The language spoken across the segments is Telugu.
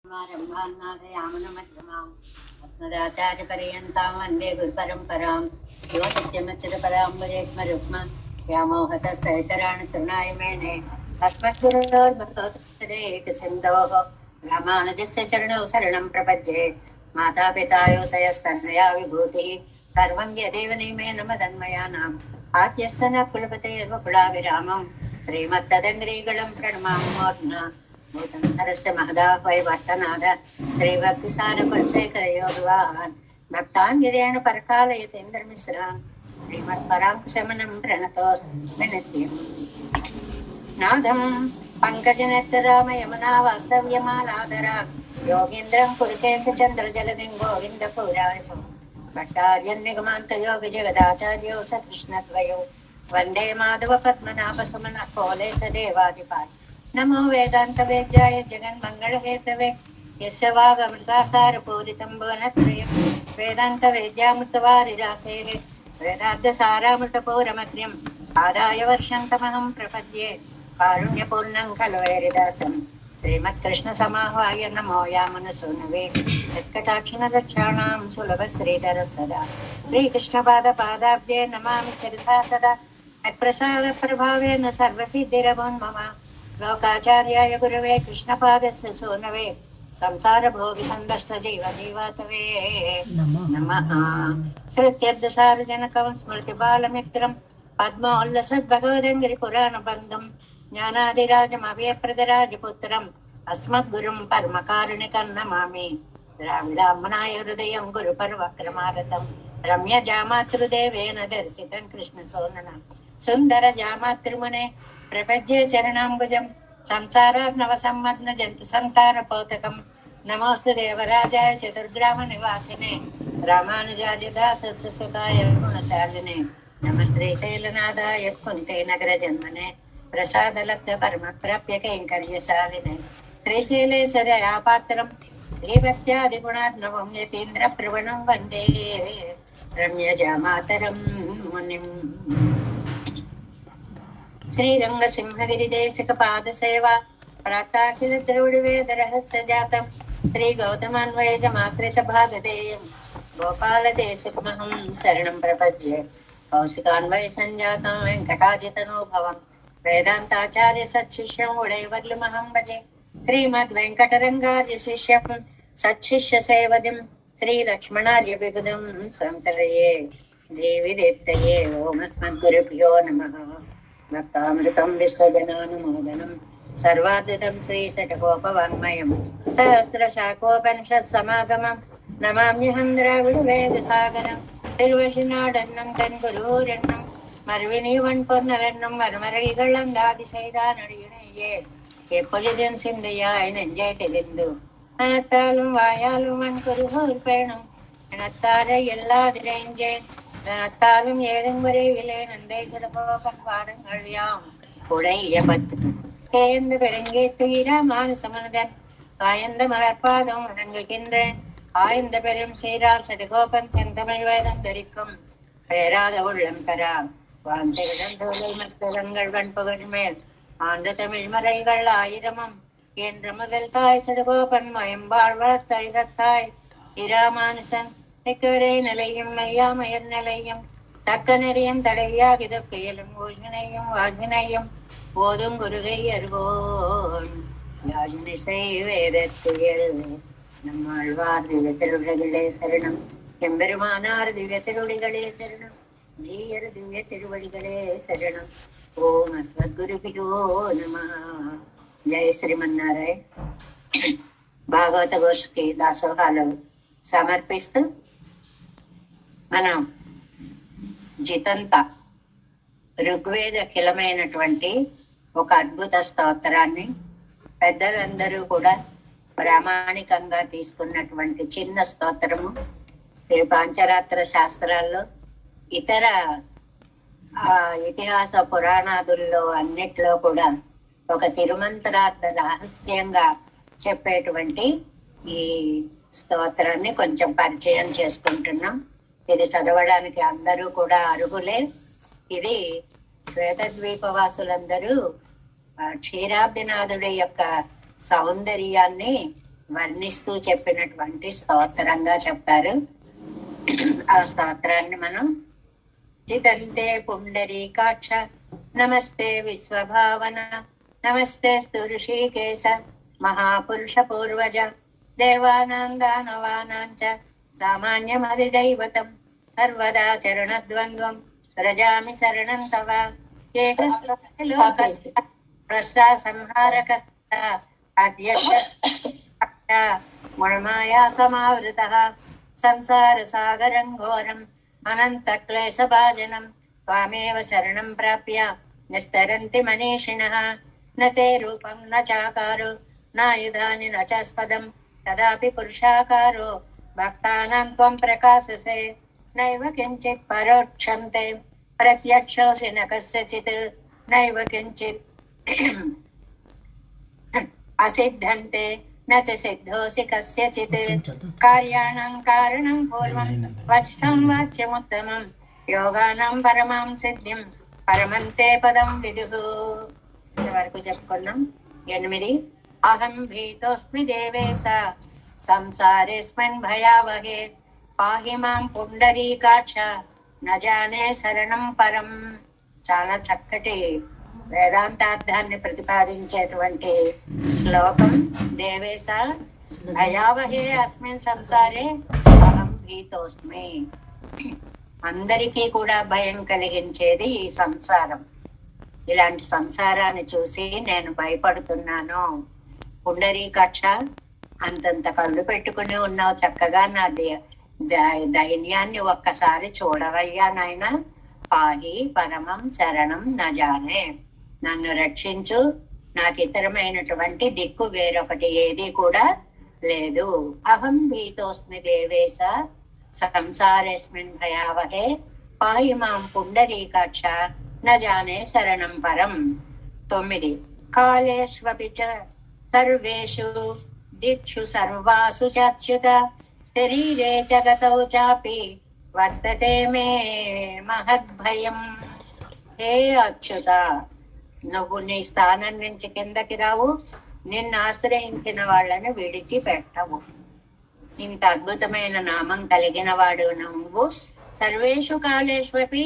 यामनमध्यमाम् अस्मदाचार्यपर्यन्तां वन्दे गुरुपरम्परां यो नित्यमच्युतपदाम्बुजयुग्मरुक्म व्यामोहतस्तैतराणि तृणाय मेने अस्मद्गुरोर्भगवतोऽदेकसिन्धोः रामानुजस्य चरणौ शरणं प्रपद्ये मातापिता योतयस्तनया विभूतिः सर्वं यदेव नियमेन मदन्मयानाम् आद्यस्य न कुलपतेर्वकुलाभिरामं श्रीमत्तदङ्ग्रीगणं प्रणमामि मूर्ध्ना भूतं सरस्य महदाह्वय वर्तनाद श्रीभक्तिसार कुलशेखरयोगिवाहान् भक्ताङ्गिरेण परकालयतीन्द्रमिश्रान् श्रीमत्पराङ्कुशमनं प्रणतोऽस्मि नित्यम् नादं पङ्कजनेत्रराम यमुना वास्तव्यमालादरा योगीन्द्रं कुरुकेशचन्द्रजलदिं गोविन्दपुराय भट्टार्यन्निगमान्तयोगजगदाचार्यो स कृष्णद्वयो वन्दे माधव पद्मनाभसुमन कोले स देवादिपात् नमो वेदांत वेद्याय जगन्मङ्गलहेतवे यस्य वागमृतासारपूरितं भुवनत्रयं वेदांत वेद्यामृतवारिरासेः वेदार्थसारामृतपूरमग्र्यम् आदाय वर्षन्तमहं प्रपद्ये कारुण्यपूर्णं खलु वैरिदासं श्रीमत्कृष्णसमाह्वाय नमो यामनसूनवे यत्कटाक्षणरक्षाणां सुलभश्रीधर सदा श्रीकृष्णपादपादाब्जे नमामि शिरसा सदा यत्प्रसादप्रभावेन सर्वसिद्धिरभून्मम लोकाचार्याय गुरवे कृष्णपादस्य सूनवे संसार भोगि संदष्ट जीव जीवातवे नमः श्रुत्यर्धसारजनकं स्मृति बालमित्रं पद्मोल्लसद्भगवदङ्गिरि पुराणबन्धं ज्ञानादिराजमभयप्रदराजपुत्रम् अस्मद्गुरुं परमकारुणिकं नमामि द्राविडाम्नाय हृदयं गुरुपर्वक्रमागतं रम्यजामातृदेवेन दर्शितं कृष्णसोनना सुन्दर जामातृमुने प्रपद्ये चरणाम्बुजं संसारार्णवसम्मग्न जन्तु सन्तानपोतकं नमोऽस्तु देवराजाय चतुर्ग्रामनिवासिने रामानुजाय दासस्य सुताय गुणशालिने नमः श्रीशैलनाथाय कुन्ते नगरजन्मने प्रसादलब्ध परमप्राप्य कैङ्कर्यशालिने श्रीशैले सदयापात्रं देवत्यादिगुणार्णवं यतीन्द्रप्रवणं वन्दे रम्यजामातरं मुनिम् श्रीरङ्गसिंहगिरिदेशिकपादसेवा प्राक्ताखिल द्रविडवेदरहस्य जातं श्रीगौतमान्वयजमाश्रितभागधेयं गोपालदेशिकमहं शरणं प्रपद्ये कौशिकान्वयसञ्जातं वेङ्कटाजितनोभवं वेदान्ताचार्य सत्शिष्यं उडैवर्लुमहं भजे श्रीमद्वेङ्कटरङ्गार्यशिष्यं सत्शिष्यसेवदिं श्रीलक्ष्मणार्यविबुधं संसरये देवि देत्तये ओमस्मद्गुरुभ्यो नमः भक्तामृतं विश्वजनानुमोदनं सर्वाद्भुतं श्रीशठकोपवाङ्मयं सहस्रशाखोपनिषत्समागमं नमाम्यहं द्राविडवेदसागरं திருவழிநாடன்னம் தன் குருரென்னும் மறுவினிவன் பொன்னரென்னும் மறுமறைகளந்தாதி செய்தானடியினையே எப்பொழுதும் சிந்தையாய் நெஞ்சை தெளிந்து மனத்தாலும் வாயாலும் மண் குருகூர் பேணும் எனத்தாரை எல்லாதிரைஞ்சேன் தனத்தாலும் ஏதும் விரைவிலே நந்தை சிறப்போகன் பாதங்கள் யாம் உடைய பத்து கேந்து பெருங்கேத்து மானுசமனதன் ஆயந்த மலர்பாதம் வணங்குகின்றேன் ஆய்ந்த பெரும் சீரார் சடுகோபன் செந்தமிழ் வேதம் தரிக்கும் பெயராத உள்ளம் பெறா வாழ்ந்தவிடம் தோலை மத்தங்கள் வன்புகழ் மேல் ஆண்டு தமிழ் மறைகள் ஆயிரமும் என்று முதல் தாய் சடுகோபன் மயம்பாழ் வளர்த்தாய் இராமானுசன் மிக்கவரை நிலையும் மையாமயர் நிலையும் தக்க நெறியும் தடையாக இதொக்கையிலும் ஊழ்வினையும் வாழ்வினையும் போதும் குருகை அறிவோன் யாழ்மிசை வேதத்தியல் நம்மாழ்வார் திவ்ய திருவடிகளே சரணம் எம்பெருமானார் திவ்ய திருவடிகளே சரணம் ஜீயர் திவ்ய திருவடிகளே சரணம் ஓம் அஸ்மத்குருபியோ நமः జయ శ్రీమన్నారాయణ భాగవత గోష్ఠికి దాసోహాలు సమర్పిస్తూ మనం జితంత ఋగ్వేద కిలమైనటువంటి ఒక అద్భుత స్తోత్రాన్ని పెద్దలందరూ కూడా ప్రామాణికంగా తీసుకున్నటువంటి చిన్న స్తోత్రము పాంచరాత్ర శాస్త్రాల్లో ఇతర ఇతిహాస పురాణాదుల్లో అన్నిట్లో కూడా ఒక తిరుమంత్రార్థ రహస్యంగా చెప్పేటువంటి ఈ స్తోత్రాన్ని కొంచెం పరిచయం చేసుకుంటున్నాం. ఇది చదవడానికి అందరూ కూడా అర్హులే. ఇది శ్వేతద్వీపవాసులందరూ క్షీరాబ్దినాథుడి యొక్క సౌందర్యాన్ని వర్ణిస్తూ చెప్పినటువంటి స్తోత్రంగా చెప్తారు. ఆ స్తోత్రాన్ని మనం చితంతే పుండరీకాక్ష నమస్తే విశ్వభావన నమస్తే ఋషికేశ మహాపురుష పూర్వజ దేవానాం దానవానాం చ సామాన్యమధిదైవతం సర్వదా చరణద్వంద్వం వ్రజామి శరణం తవ ఏకస్లోకస్య ప్రస్తా సంహారకస్య అధ్యక్ష గుణమాయా సమావృతః సంసార సాగరం ఘోరం అనంత క్లేశభాజనం త్వామేవ శరణం ప్రాప్య నిస్తరంతి మనీషిణః నతే రూపం న చాకారో నాయుధాని న చాస్పదం తదాపి పురుషాకారో భక్తానాం త్వం ప్రకాశసే నైవ కించిత్ పరోక్షం తే ప్రత్యక్షోసి న కస్యచిత్ నైవ కించిత్ అసిద్ధంతే న చ సిద్ధోసి కస్యచిత్ కార్యాణం కారణం పూర్వం వశం వాచ్యముత్తమం యోగానం పరమాం సిద్ధిం పరమంతే పదం విదుః. ఇంతవరకు చెప్పుకున్నాం. 8 అహం భీతోస్మి దేవేశ సంసారేస్మిన్ భయావహే పాహి మాం పుండరీకాక్ష న జానే శరణం పరం. చాలా చక్కటి వేదాంతార్థాన్ని ప్రతిపాదించేటువంటి శ్లోకం. దేవేశ భయావహే అస్మిన్ సంసారే అహం భీతోస్మి. అందరికీ కూడా భయం కలిగించేది ఈ సంసారం. ఇలాంటి సంసారాన్ని చూసి నేను భయపడుతున్నాను. పుండరీకాక్ష, అంతంత కళ్ళు పెట్టుకుని ఉన్నావు, చక్కగా నా దైన్యాన్ని ఒక్కసారి చూడవయ్యా నాయన. పాహి పరమం శరణం నజానే. నన్ను రక్షించు, నాకు ఇతరమైనటువంటి దిక్కు వేరొకటి ఏది కూడా లేదు. అహం భీతోస్మి దేవేశ సంసారేస్మిన్ భయావహే పాహి మాం పుండరీకాక్ష న జానే శరణం పరం. 9 కాళేష్వపి చ సర్వేషు దిక్షు సర్వాసు చాచ్యుత శరీరే జగతౌ చాపి వర్తతే మే మహద్భయం. హే అచ్యుత, నువ్వు నీ స్థానం నుంచి కిందకి రావు, నిన్ను ఆశ్రయించిన వాళ్ళని విడిచిపెట్టవు. ఇంత అద్భుతమైన నామం కలిగిన వాడు నువ్వు. సర్వేషు కాలేష్వపి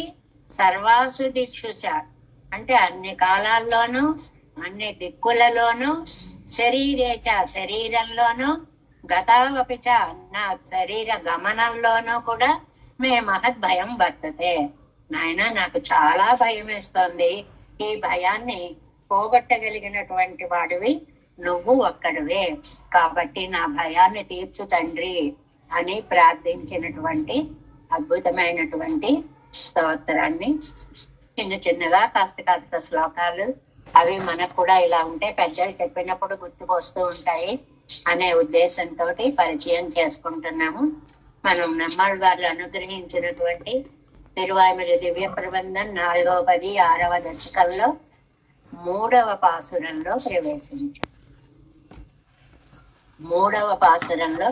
సర్వాసు దిక్షు చ, అంటే అన్ని కాలాల్లోనూ అన్ని దిక్కులలోనూ, శరీరేచ శరీరంలోనూ, గతావపి చ నా శరీర గమనంలోనూ కూడా మే మహద్భయం వర్తతే. నాయన, నాకు చాలా భయం వేస్తోంది. ఈ భయాన్ని పోగొట్టగలిగినటువంటి వాడివి నువ్వు ఒక్కడివే, కాబట్టి నా భయాన్ని తీర్చు తండ్రి అని ప్రార్థించినటువంటి అద్భుతమైనటువంటి స్తోత్రాన్ని చిన్న చిన్నగా కాస్త శ్లోకాలు అవి మనకు కూడా ఇలా ఉంటే పెద్దలు చెప్పినప్పుడు గుర్తుకొస్తూ ఉంటాయి అనే ఉద్దేశంతో పరిచయం చేసుకుంటున్నాము. మనం నమ్మాళ్ళ వారు అనుగ్రహించినటువంటి తిరువాయిమలి దివ్య ప్రబంధం 4వ పది 6వ దశకంలో 3వ పాసురంలో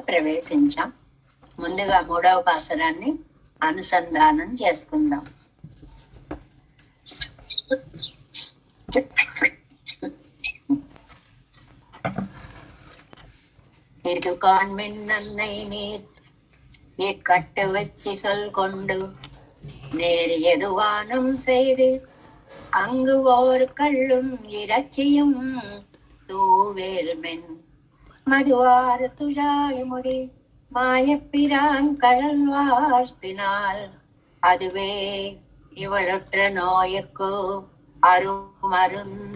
ప్రవేశించాం. ముందుగా 3వ పాసురాన్ని అనుసంధానం చేసుకుందాం. இது காண்மின் நன்னை நீர் இக்கட்டு வச்சு சொல் கொண்டு நேர் எதுவானும் செய்து அங்கு ஓர் கள்ளும் இறைச்சியும் தூவேல் மென் மதுவாறு துழாய் முடி மாயப்பிரான் கடல் வாழ்த்தினால் அதுவே இவளுற்ற நோய்க்கு அருமருந்தாகுமே.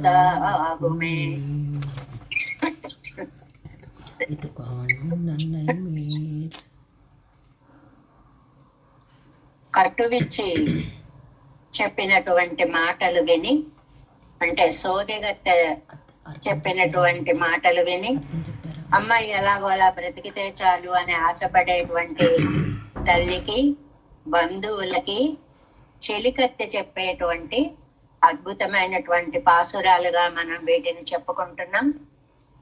కట్టువిచ్చి చెప్పినటువంటి మాటలు విని, అంటే సోదెగత్త చెప్పినటువంటి మాటలు విని అమ్మాయి ఎలాగోలా బ్రతికితే చాలు అని ఆశపడేటువంటి తల్లికి, బంధువులకి చెలికత్తె చెప్పేటువంటి అద్భుతమైనటువంటి పాసురాలుగా మనం వీటిని చెప్పుకుంటున్నాం.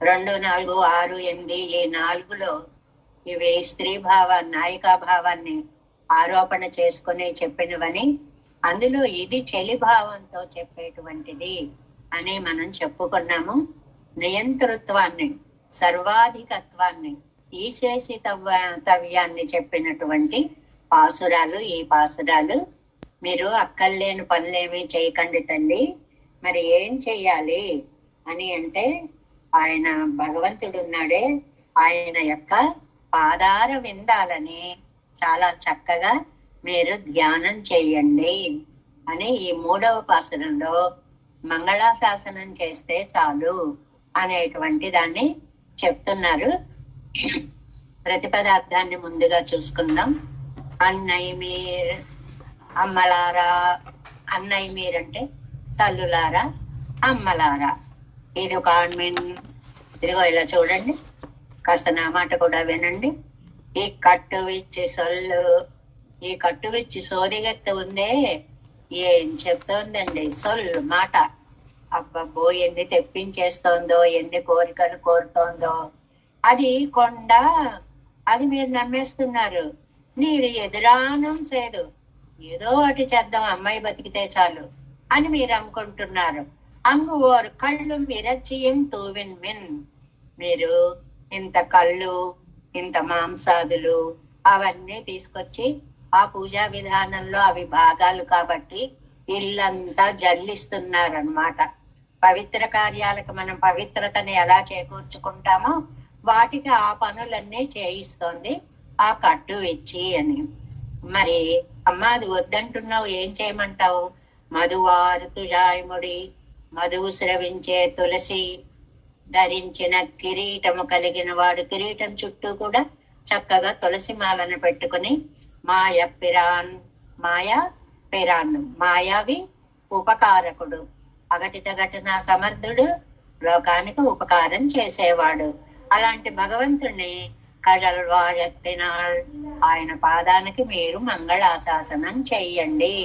2, 4, 6, 8 ఈ 4లో ఇవి స్త్రీ నాయికా భావాన్ని ఆరోపణ చేసుకుని చెప్పినవని, అందులో ఇది చెలి భావంతో చెప్పేటువంటిది అని మనం చెప్పుకున్నాము. నియంతృత్వాన్ని సర్వాధికత్వాన్ని తవ్యాన్ని చెప్పినటువంటి పాసురాలు ఈ పాసురాలు. మీరు అక్కర్లేని పనులేమీ చేయకండి తల్లి. మరి ఏం చెయ్యాలి అని అంటే, ఆయన భగవంతుడు ఉన్నాడే, ఆయన యొక్క పాదార విందాలని చాలా చక్కగా మీరు ధ్యానం చేయండి అని ఈ 3వ పాసురంలో మంగళాశాసనం చేస్తే చాలు అనేటువంటి దాన్ని చెప్తున్నారు. ప్రతిపదార్థాన్ని ముందుగా చూసుకుందాం. అన్నయ్య మీర్, అమ్మలారా. అన్నయ్య మీర్ అంటే తల్లులారా, అమ్మలారా. ఇది ఒక ఆన్మీన్. ఇదిగో ఇలా చూడండి, కాస్త నా మాట కూడా వినండి. ఈ కట్టు విచ్చి సొల్లు, ఈ కట్టు విచ్చి సోదిగెత్త ఉందే, ఏం చెప్తోందండి సొల్లు మాట. అబ్బబ్బో ఎన్ని తెప్పించేస్తోందో, ఎన్ని కోరికలు కోరుతోందో. అది కొండ, అది మీరు నమ్మేస్తున్నారు. మీరు ఎదురానం సేదు, ఏదో ఒకటి చేద్దాం అమ్మాయి బతికితే చాలు అని మీరు అనుకుంటున్నారు. అంగు ఓరు కళ్ళు మిరచియం తూవిన్ మిన్. మీరు ఇంత కళ్ళు, ఇంత మాంసాదులు అవన్నీ తీసుకొచ్చి ఆ పూజా విధానంలో అవి భాగాలు కాబట్టి ఇల్లంతా జల్లిస్తున్నారన్నమాట. పవిత్ర కార్యాలకు మనం పవిత్రతని ఎలా చేకూర్చుకుంటామో వాటికి ఆ పనులన్నీ చేయిస్తోంది ఆ కట్టు ఇచ్చి అని. మరి అమ్మ అది వద్దంటున్నావు, ఏం చేయమంటావు? మధువారు తుజాయముడి, మధువు స్రవించే తులసి ధరించిన కిరీటము కలిగిన వాడు. కిరీటం చుట్టూ కూడా చక్కగా తులసి మాలను పెట్టుకుని మాయా పిరాన్, మాయావి ఉపకారకుడు, అగటిత ఘటన సమర్థుడు, లోకానికి ఉపకారం చేసేవాడు. అలాంటి భగవంతుణ్ణి కడల్వారెత్తినాల్, ఆయన పాదానికి మీరు మంగళాశాసనం చెయ్యండి.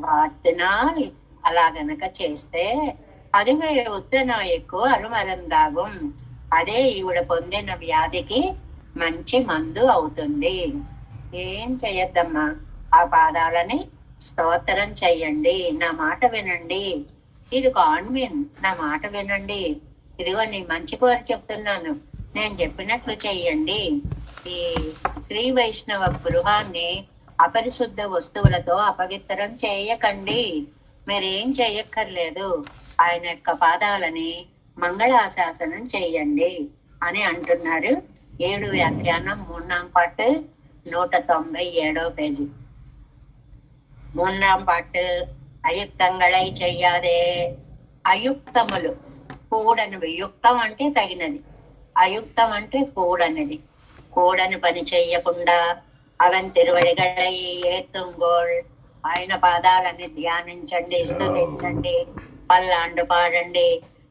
వార్తినాల్, అలా గనక చేస్తే அதுவே ఉత్తనాయకు అరుమరందాగం, అదే ఈవిడ పొందిన వ్యాధికి మంచి మందు అవుతుంది. ఏం చెయ్యొద్దమ్మా, ఆ పాదాలని స్తోత్రం చెయ్యండి. నా మాట వినండి. ఇది కాన్మీన్, నా మాట వినండి. ఇదిగో నీ మంచి కోరి చెప్తున్నాను, నేను చెప్పినట్లు చెయ్యండి. ఈ శ్రీ వైష్ణవ గృహాన్ని అపరిశుద్ధ వస్తువులతో అపవిత్రం చేయకండి. మీరేం చెయ్యక్కర్లేదు, ఆయన యొక్క పాదాలని మంగళాశాసనం చెయ్యండి అని అంటున్నారు. 7 వ్యాఖ్యానం 3వ పాటు 197వ పేజీ. 3వ పాటు అయుక్తంగళై చెయ్యాదే. అయుక్తములు, కూడనివి. యుక్తం అంటే తగినది, అయుక్తం అంటే కూడనిది. కూడని పని చెయ్యకుండా అవన్ తిరువడిగళై ఏతుంగోళ్, ఆయన పాదాలని ధ్యానించండి, స్తుతించండి, పల్లాండు పాడండి.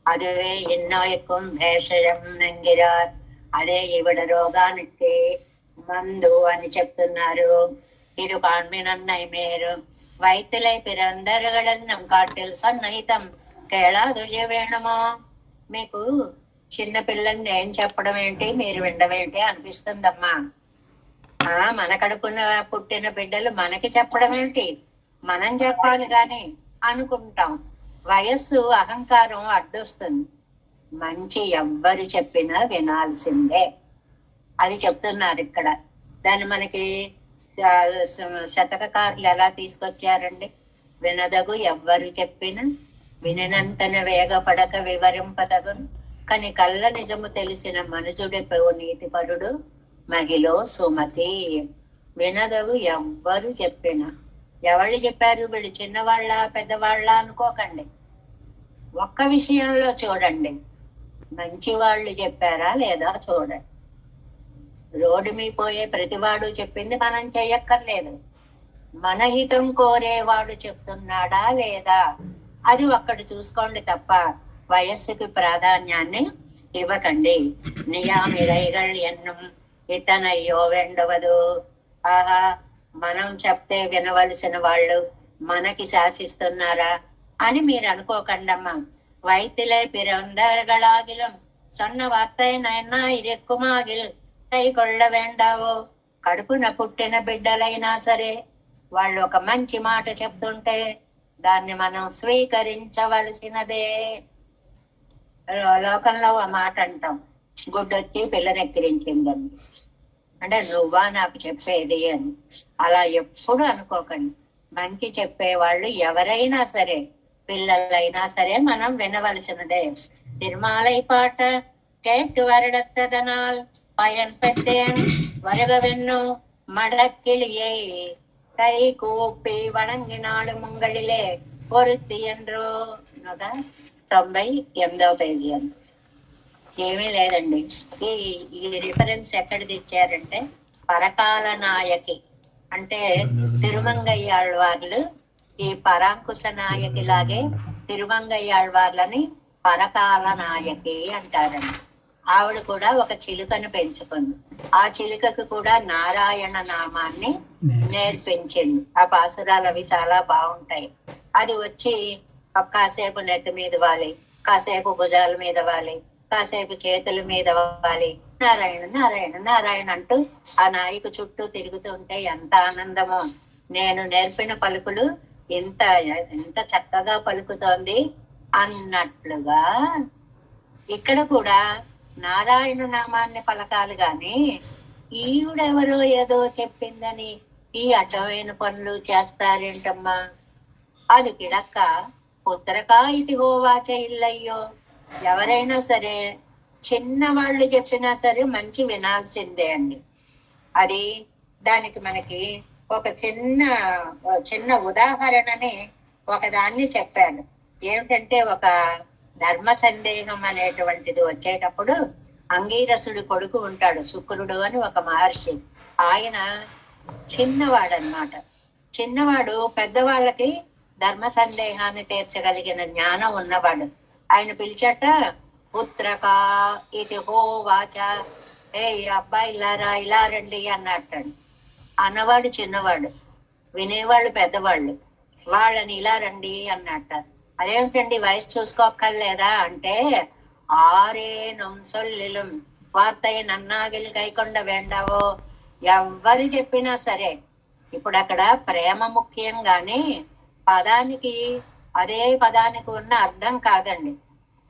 అదే ఎన్నో ఎక్కువ భేషజం నంగిరార్, అదే ఈవిడ రోగానికి మందు అని చెప్తున్నారు. ఇరు కాన్మినన్నై మేరు వైద్యులై పిరందరగడం కాటిల్ సన్నహితం కేళాదుల్య వేణమో. మీకు చిన్న పిల్లల్ని ఏం చెప్పడం ఏంటి, మీరు వినడమేంటి అనిపిస్తుందమ్మా. మన కడుపున పుట్టిన బిడ్డలు మనకి చెప్పడం ఏంటి, మనం చెప్పాలి గాని అనుకుంటాం. వయస్సు అహంకారం అడ్డొస్తుంది. మంచి ఎవ్వరు చెప్పినా వినాల్సిందే, అది చెప్తున్నారు ఇక్కడ. దాన్ని మనకి శతకకారులు ఎలా తీసుకొచ్చారండి? వినదగు ఎవ్వరు చెప్పిన వినినంతన వేగపడక వివరింపదగును, కని కళ్ళ నిజము తెలిసిన మనుజుడి నీతిపరుడు మహిళ సుమతి. వినదగు ఎవ్వరు చెప్పిన, ఎవరు చెప్పారు? వీళ్ళు చిన్నవాళ్ళ పెద్దవాళ్ళ అనుకోకండి. ఒక్క విషయంలో చూడండి, మంచి వాళ్ళు చెప్పారా లేదా చూడండి. రోడ్డు మీ పోయే ప్రతివాడు చెప్పింది మనం చెయ్యక్కర్లేదు. మన హితం కోరేవాడు చెప్తున్నాడా లేదా, అది ఒక్కటి చూసుకోండి తప్ప వయస్సుకి ప్రాధాన్యాన్ని ఇవ్వకండి. నియామిరైగళ్ ఎన్నం ఇతనయ్యో వెండవదు. ఆహా, మనం చెప్తే వినవలసిన వాళ్ళు మనకి శాసిస్తున్నారా అని మీరు అనుకోకండమ్మా. వైద్యులే పిరందరగళాగిలం సన్న వార్తైనా ఇరెక్కుమాగిల్ కై కొళ్ళ వేండావో. కడుపున పుట్టిన బిడ్డలైనా సరే వాళ్ళు ఒక మంచి మాట చెప్తుంటే దాన్ని మనం స్వీకరించవలసినదే. లోకంలో ఆ మాట అంటాం, గుడ్డొచ్చి పిల్లని ఎక్కిరించిందండి. అంటే నువ్వా నాకు చెప్పేది అని. అలా ఎప్పుడు అనుకోకండి. మంచి చెప్పేవాళ్ళు ఎవరైనా సరే, పిల్లలైనా సరే మనం వినవలసినదే. తిరుమాలై పాట கேட்டு வருடத்ததனால் பயன் பெற்றேன் வருகவென்னோ மடக்கிளியை கை கூப்பி వణంగినాడు ముంగళిలే పొరుత్తి ఎండ్రో. 98వ పేజీ అని. ఏమీ లేదండి. ఈ రిఫరెన్స్ ఎక్కడ తెచ్చారంటే పరకాల నాయకి అంటే తిరుమంగయ్యాళ్వార్లు ఈ పరాంకుశ నాయకి లాగే తిరుమంగయ్యాళ్వార్లని పరకాల నాయకి అంటారండి. ఆవిడ కూడా ఒక చిలుకను పెంచుకుంది. ఆ చిలుకకు కూడా నారాయణ నామాన్ని నేర్పించింది. ఆ పాసురాలు అవి చాలా బాగుంటాయి. అది వచ్చి కాసేపు నెత్తి మీద వాలి, కాసేపు భుజాల మీద వాలి, కాసేపు చేతుల మీద వాలి, నారాయణ నారాయణ నారాయణ అంటూ ఆ నాయకు చుట్టూ తిరుగుతుంటే ఎంత ఆనందమో. నేను నేర్పిన పలుకులు ఇంత ఎంత చక్కగా పలుకుతోంది అన్నట్లుగా ఇక్కడ కూడా నారాయణ నామాన్ని పలకాలి గాని ఈవిడెవరో ఏదో చెప్పిందని ఈ అడ్డమైన పనులు చేస్తారేంటమ్మా. అది కిడక్క పుత్రకా ఇది హోవాచ ఇల్లయ్యో. ఎవరైనా సరే చిన్నవాళ్ళు చెప్పినా సరే మంచి వినాల్సిందే అండి. అది దానికి మనకి ఒక చిన్న ఉదాహరణని ఒకదాన్ని చెప్పాడు. ఏమిటంటే ఒక ధర్మ సందేహం అనేటువంటిది వచ్చేటప్పుడు అంగీరసుడు కొడుకు ఉంటాడు, శుక్రుడు అని ఒక మహర్షి. ఆయన చిన్నవాడనమాట. చిన్నవాడు పెద్దవాళ్ళకి ధర్మ సందేహాన్ని తీర్చగలిగిన జ్ఞానం ఉన్నవాడు. ఆయన పిలిచట పుత్రకా ఇది హోవాచ, ఏ అబ్బాయి ఇలారా ఇలా రండి అన్నట్టండి. అన్నవాడు చిన్నవాడు, వినేవాళ్ళు పెద్దవాళ్ళు. వాళ్ళని ఇలా రండి అన్నట్ట. అదేమిటండి వయసు చూసుకోక్కర్లేదా అంటే, ఆరేనం సొల్లిలం వార్తయ్య నన్నాగిలి కైకొండ వేండావో. ఎవరు చెప్పినా సరే ఇప్పుడు అక్కడ ప్రేమ ముఖ్యం గాని పదానికి అదే పదానికి ఉన్న అర్థం కాదండి.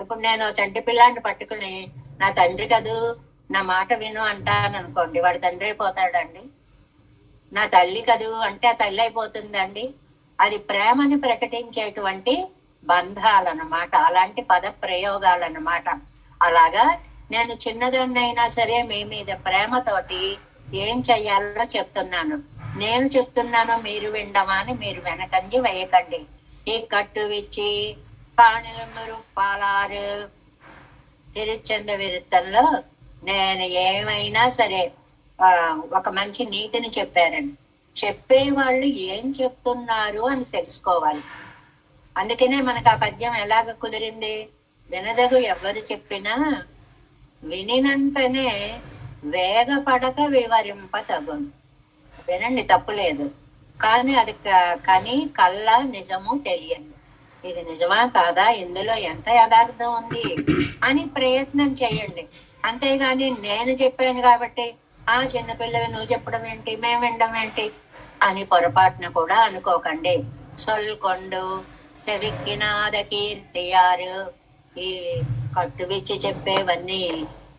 ఇప్పుడు నేను చంటి పిల్లాన్ని పట్టుకుని నా తండ్రి కదూ నా మాట విను అంటాను అనుకోండి, వాడు తండ్రి అయిపోతాడండి. నా తల్లి కదూ అంటే ఆ తల్లి అయిపోతుందండి. అది ప్రేమని ప్రకటించేటువంటి బంధాలన్నమాట, అలాంటి పద ప్రయోగాలన్నమాట. అలాగా నేను చిన్నదాన్నైనా సరే మీ మీద ప్రేమతోటి ఏం చెయ్యాలో చెప్తున్నాను. నేను చెప్తున్నాను మీరు విండమా అని మీరు వెనకంజి వేయకండి. ఈ కట్టు విచ్చి కాణిలమ్మరు పాలారు తిరుచంద విరుత్తంలో నేను ఏమైనా సరే ఒక మంచి నీతిని చెప్పారండి. చెప్పేవాళ్ళు ఏం చెప్తున్నారు అని తెలుసుకోవాలి. అందుకనే మనకు ఆ పద్యం ఎలాగ కుదిరింది, వినదగు ఎవరు చెప్పినా వినినంతనే వేగపడక వివరింప తగును. వినండి, తప్పులేదు. కానీ అది కానీ కళ్ళ నిజము తెలియండి. ఇది నిజమా కాదా, ఇందులో ఎంత యథార్థం ఉంది అని ప్రయత్నం చేయండి. అంతేగాని నేను చెప్పాను కాబట్టి ఆ చిన్నపిల్లవి నువ్వు చెప్పడం ఏంటి, మేము వినడం ఏంటి అని పొరపాటున కూడా అనుకోకండి. సొల్కొండు సెవిక్కినాద కీర్తియారు. ఈ కట్టువిచ్చి చెప్పేవన్నీ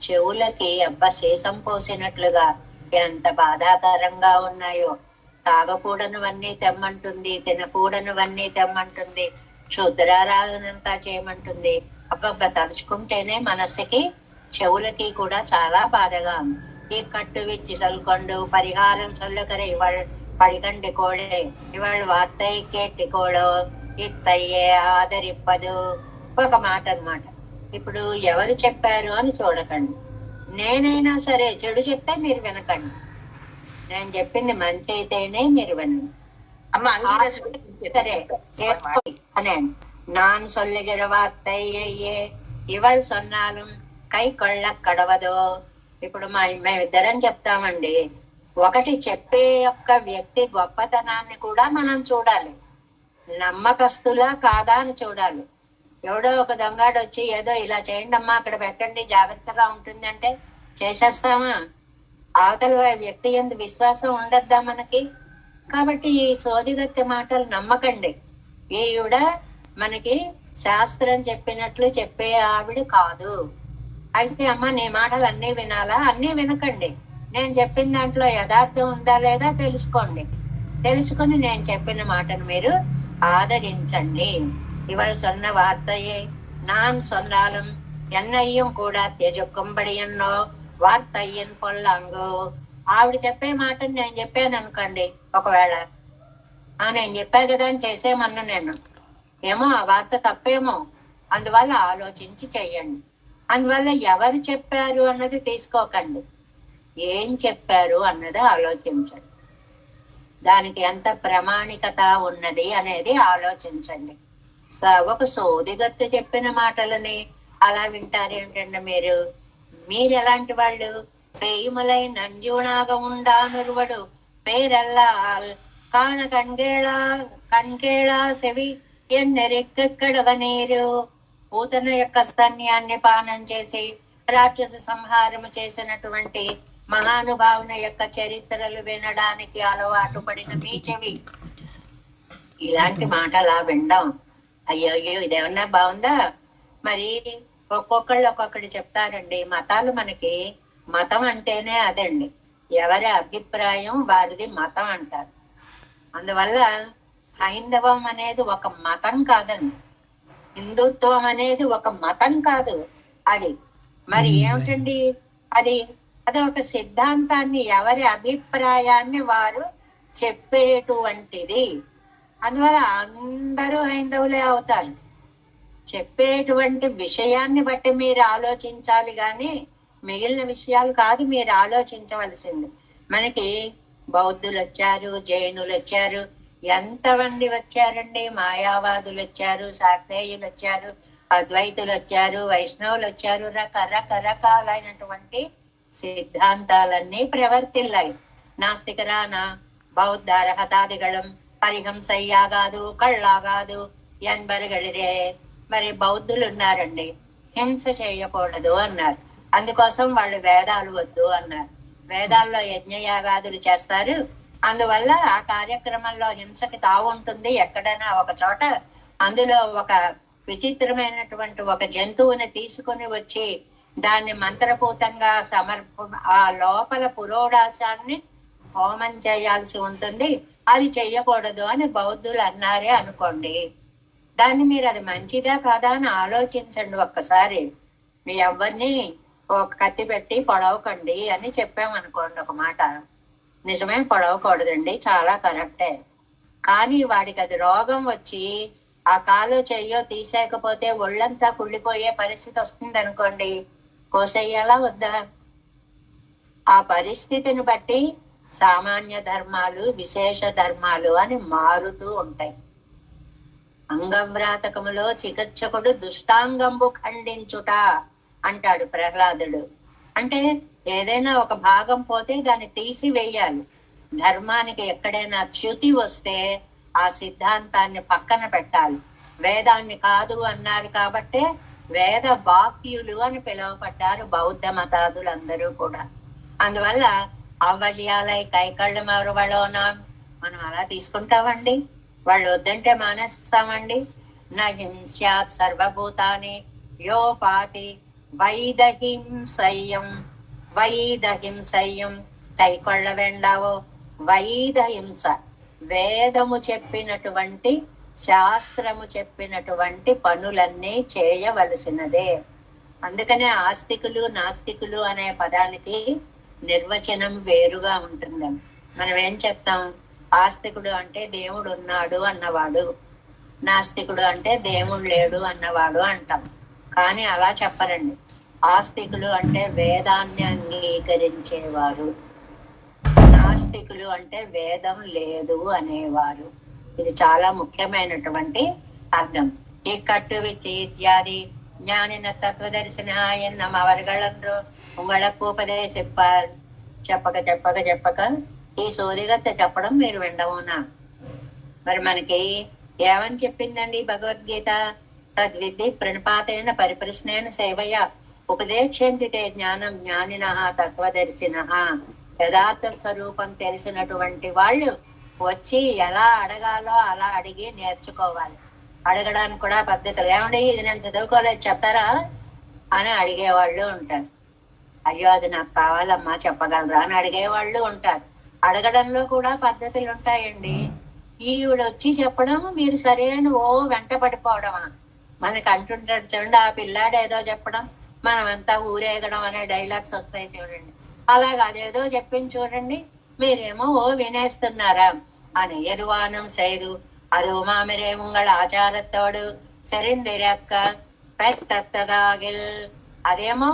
చెవులకి శేషం పోసినట్లుగా ఎంత బాధాకరంగా ఉన్నాయో. తాగకూడనివన్నీ తెమ్మంటుంది, తినకూడనివన్నీ తెమ్మంటుంది, క్షుద్రారాధనంతా చేయమంటుంది. అబ్బబ్బ తలుచుకుంటేనే మనసుకి చెవులకి కూడా చాలా బాధగా ఉంది. ఈ కట్టు విచ్చి సొల్కొండు పరిహారం సొల్లకరే ఇవాళ పడికండి కోడే ఇవాళ వార్తయి కేట్టి కోడో ఇత్తయ్యే ఆదరిప్పదు. ఒక మాట అన్నమాట. ఇప్పుడు ఎవరు చెప్పారు అని చూడకండి. నేనైనా సరే చెడు చెప్తే మీరు వినకండి. నేను చెప్పింది మంచి అయితేనే మీరు వినండి. సరే అనండి. நான் சொல்லுகிற வார்த்தையே ఇవాళ సొన్నాలు కై కొళ్ళ కడవదో. ఇప్పుడు మేమిద్దరం చెప్తామండి. ఒకటి చెప్పే యొక్క వ్యక్తి గొప్పతనాన్ని కూడా మనం చూడాలి. నమ్మకస్తులా కాదా అని చూడాలి. ఎవడో ఒక దొంగాడు వచ్చి ఏదో ఇలా చేయండి అమ్మా అక్కడ పెట్టండి జాగ్రత్తగా ఉంటుంది అంటే చేసేస్తామా? అవతల వ్యక్తి ఎందు విశ్వాసం ఉండద్దా మనకి? కాబట్టి ఈ సోదిగత్తె మాటలు నమ్మకండి. ఈవిడ మనకి శాస్త్రం చెప్పినట్లు చెప్పే ఆవిడ కాదు అయితే అమ్మ నీ మాటలు అన్నీ వినాలా? అన్నీ వినకండి. నేను చెప్పిన దాంట్లో యథార్థం ఉందా లేదా తెలుసుకోండి. తెలుసుకుని నేను చెప్పిన మాటను మీరు ఆదరించండి. ఇవాళ சொன்ன வார்த்தையை நான் சொன்னாலும் என்னையும் కూడా త్యజింపబడి ఎన్నో వార్తయ్యన్ పొల్లాంగు. ఆవిడ చెప్పే మాటను నేను చెప్పాను అనుకోండి, ఒకవేళ నేను చెప్పా కదా అని చేసేమన్నా నేను ఏమో ఆ వార్త తప్పేమో, అందువల్ల ఆలోచించి చెయ్యండి. అందువల్ల ఎవరు చెప్పారు అన్నది తీసుకోకండి, ఏం చెప్పారు అన్నది ఆలోచించండి. దానికి ఎంత ప్రామాణికత ఉన్నది అనేది ఆలోచించండి. ఒక సోదిగత్తు చెప్పిన మాటలని అలా వింటారేంటండి మీరు? మీరు ఎలాంటి వాళ్ళు? పేయుమలై నంజునాగ ఉండానురువడు పేరల్లాల్ కాణ కణ్కేళా సెవి ఎన్నెరెక్కడవ నీరు. పూతన యొక్క స్తన్యాన్ని పానం చేసి రాక్షస సంహారము చేసినటువంటి మహానుభావున యొక్క చరిత్రలు వినడానికి అలవాటు పడిన మీ చెవి ఇలాంటి మాటలా వినడం, అయ్యో ఇదేమన్నా బాగుందా? మరి ఒక్కొక్కళ్ళు ఒక్కొక్కటి చెప్తారండి. మతాలు మనకి మతం అంటేనే అదండి, ఎవరి అభిప్రాయం వారిది మతం అంటారు. అందువల్ల హైందవం అనేది ఒక మతం కాదండి, హిందుత్వం అనేది ఒక మతం కాదు. అది మరి ఏమిటండి? అది ఒక సిద్ధాంతాన్ని, ఎవరి అభిప్రాయాన్ని వారు చెప్పేటువంటిది. అందువల్ల అందరూ హైందవులే అవుతారు. చెప్పేటువంటి విషయాన్ని బట్టి మీరు ఆలోచించాలి కానీ మిగిలిన విషయాలు కాదు మీరు ఆలోచించవలసింది. మనకి బౌద్ధులు వచ్చారు, జైనులు వచ్చారు, ఎంతమంది వచ్చారండి? మాయావాదులు వచ్చారు, శాక్తేయులు వచ్చారు, అద్వైతులు వచ్చారు, వైష్ణవులు వచ్చారు. రకరకాలైనటువంటి సిద్ధాంతాలన్నీ ప్రవర్తిల్లాయి. నాస్తికరాన బౌద్ధ అర్హతాదిగళం పరిహంసయ్యాగాదు కళ్ళాగాదు ఎన్బరగలిరే. మరి బౌద్ధులు ఉన్నారండి, హింస చేయకూడదు అన్నారు. అందుకోసం వాళ్ళు వేదాలు వద్దు అన్నారు. వేదాల్లో యజ్ఞయాగాదులు చేస్తారు, అందువల్ల ఆ కార్యక్రమంలో హింసకి తావు ఉంటుంది. ఎక్కడైనా ఒక చోట అందులో ఒక విచిత్రమైనటువంటి ఒక జంతువుని తీసుకుని వచ్చి దాన్ని మంత్రపూతంగా ఆ లోపల పురోడాసాన్ని హోమం చేయాల్సి ఉంటుంది, అది చెయ్యకూడదు అని బౌద్ధులు అన్నారే అనుకోండి. దాన్ని మీరు అది మంచిదా కాదా అని ఆలోచించండి ఒక్కసారి. మీ ఎవరిని ఒక కత్తి పెట్టి పొడవకండి అని చెప్పామనుకోండి ఒక మాట, నిజమే పొడవకూడదండి, చాలా కరెక్టే. కానీ వాడికి అది రోగం వచ్చి ఆ కాలో చెయ్యో తీసేయకపోతే ఒళ్ళంతా కుళ్ళిపోయే పరిస్థితి వస్తుంది అనుకోండి, కోసేయాలా వద్దా? ఆ పరిస్థితిని బట్టి సామాన్య ధర్మాలు, విశేష ధర్మాలు అని మారుతూ ఉంటాయి. అంగవ్రాతకములో చికిత్సకుడు దుష్టాంగంబు ఖండించుట అంటాడు ప్రహ్లాదుడు. అంటే ఏదైనా ఒక భాగం పోతే దాన్ని తీసివేయాలి. ధర్మానికి ఎక్కడైనా చ్యుతి వస్తే ఆ సిద్ధాంతాన్ని పక్కన పెట్టాలి. వేదాన్ని కాదు అన్నారు కాబట్టే వేద వాక్యులు అని పిలువపడ్డారు బౌద్ధ మతాదులందరూ కూడా. అందువల్ల అవల్యాలై కైకళ్ళు మరువలోనా మనం అలా తీసుకుంటామండి, వాళ్ళు వద్దంటే మానేస్తామండి. నహింస్యాత్ సర్వభూతాని యోపాతి వైదహింసయ్యం వైదహింసయ్యం కైకొళ్ళ వెండావో. వైదహింస వేదము చెప్పినటువంటి, శాస్త్రము చెప్పినటువంటి పనులన్నీ చేయవలసినదే. అందుకనే ఆస్తికులు నాస్తికులు అనే పదానికి నిర్వచనం వేరుగా ఉంటుందండి. మనం ఏం చెప్తాం? ఆస్తికుడు అంటే దేవుడు ఉన్నాడు అన్నవాడు, నాస్తికుడు అంటే దేవుడు లేడు అన్నవాడు అంటాం. కానీ అలా చెప్పరండి. ఆస్తికులు అంటే వేదాన్ని అంగీకరించేవారు, నాస్తికులు అంటే వేదం లేదు అనేవారు. ఇది చాలా ముఖ్యమైనటువంటి అర్థం. ఈ కట్టు విచ్చి ఇత్యాది ஞானின தத்துவதரிசன என்னம் அவர்களென்று உங்களுக்கு ఉపదేశిప్పారు. చెప్పక చెప్పక చెప్పక ఈ సోదిగత్త చెప్పడం మీరు వినడమునా? మరి మనకి ఏమని చెప్పిందండి భగవద్గీత? తద్విద్ధి ప్రణపాతైన పరిప్రశ్నేన సేవయ ఉపదేశంతి తే జ్ఞానం జ్ఞానిన తత్వదర్శిన. యథార్థ స్వరూపం తెలిసినటువంటి వాళ్ళు వచ్చి ఎలా అడగాలో అలా అడిగి నేర్చుకోవాలి. అడగడానికి కూడా పద్ధతులు. ఏమండి ఇది నేను చదువుకోలేదు చెప్తారా? అని అడిగేవాళ్ళు ఉంటారు. అయ్యో అది నాకు కావాలమ్మా చెప్పగలరా అని అడిగేవాళ్ళు ఉంటారు. అడగడంలో కూడా పద్ధతులు ఉంటాయండి. ఈవిడ వచ్చి చెప్పడం మీరు సరైన వెంట పడిపోవడమా? మనకి అంటుంటాడు చూడండి, ఆ పిల్లాడు ఏదో చెప్పడం మనమంతా ఊరేగడం అనే డైలాగ్స్ వస్తాయి చూడండి. అలాగ అదేదో చెప్పింది చూడండి, మీరేమో వినేస్తున్నారా అని. ఎదువానం సైదు అది మామిరే ఉంగళ ఆచారத்தோடு సెరిందిరక్క పెత్తదాగిల్. అదేమో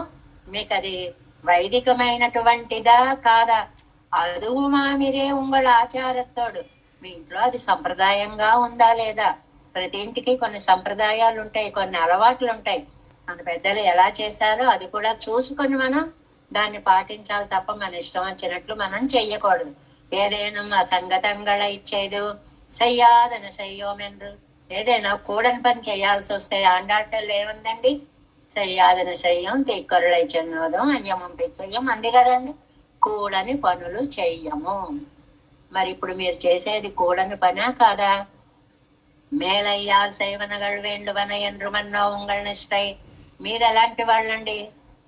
మీకు అది వైదికమైనటువంటిదా కాదా? అదువు మామిరే ఉంగళ ఆచారத்தோடு, మీ ఇంట్లో అది సంప్రదాయంగా ఉందా లేదా? ప్రతి ఇంటికి కొన్ని సంప్రదాయాలు ఉంటాయి, కొన్ని అలవాట్లు ఉంటాయి. మన పెద్దలు ఎలా చేశారో అది కూడా చూసుకొని మనం దాన్ని పాటించాలి తప్ప మన ఇష్టం వచ్చినట్లు మనం చెయ్యకూడదు. ఏదైనా అసంగతంగా ఇచ్చేదు సయ్యాదన సయ్యోమెన్రు. ఏదైనా కూడని పని చేయాల్సి వస్తే ఆండాటలు ఏముందండి, సయ్యాదన సయ్యం తీకొరళై చెన్నోదం అయ్యమం పిచ్చయ్యం అంది కదండి. కూడని పనులు చెయ్యము. మరి ఇప్పుడు మీరు చేసేది కూడని పనా కాదా? మేలయ్యాల్ సైవనగల్ వేండువన ఎండ్రుమన్నో ఉంగళ నిష్టై. మీరు ఎలాంటి వాళ్ళండి?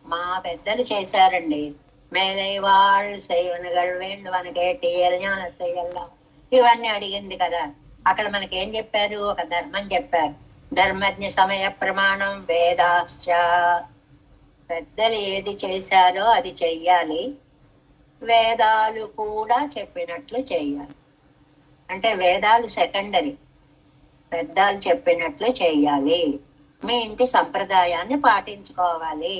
మా పెద్దలు చేశారండి. మేలై వాళ్ళు సైవనగల్ వేండువన కేటీఎల్ జ్ఞానత్తయ్యల్లా ఇవన్నీ అడిగింది కదా. అక్కడ మనకేం చెప్పారు? ఒక ధర్మం చెప్పారు. ధర్మజ్ఞ సమయ ప్రమాణం వేదాశ్చ. పెద్దలు ఏది చేశారో అది చెయ్యాలి, వేదాలు కూడా చెప్పినట్లు చెయ్యాలి. అంటే వేదాలు సెకండరీ, పెద్దలు చెప్పినట్లు చెయ్యాలి. మీ ఇంటి సంప్రదాయాన్ని పాటించుకోవాలి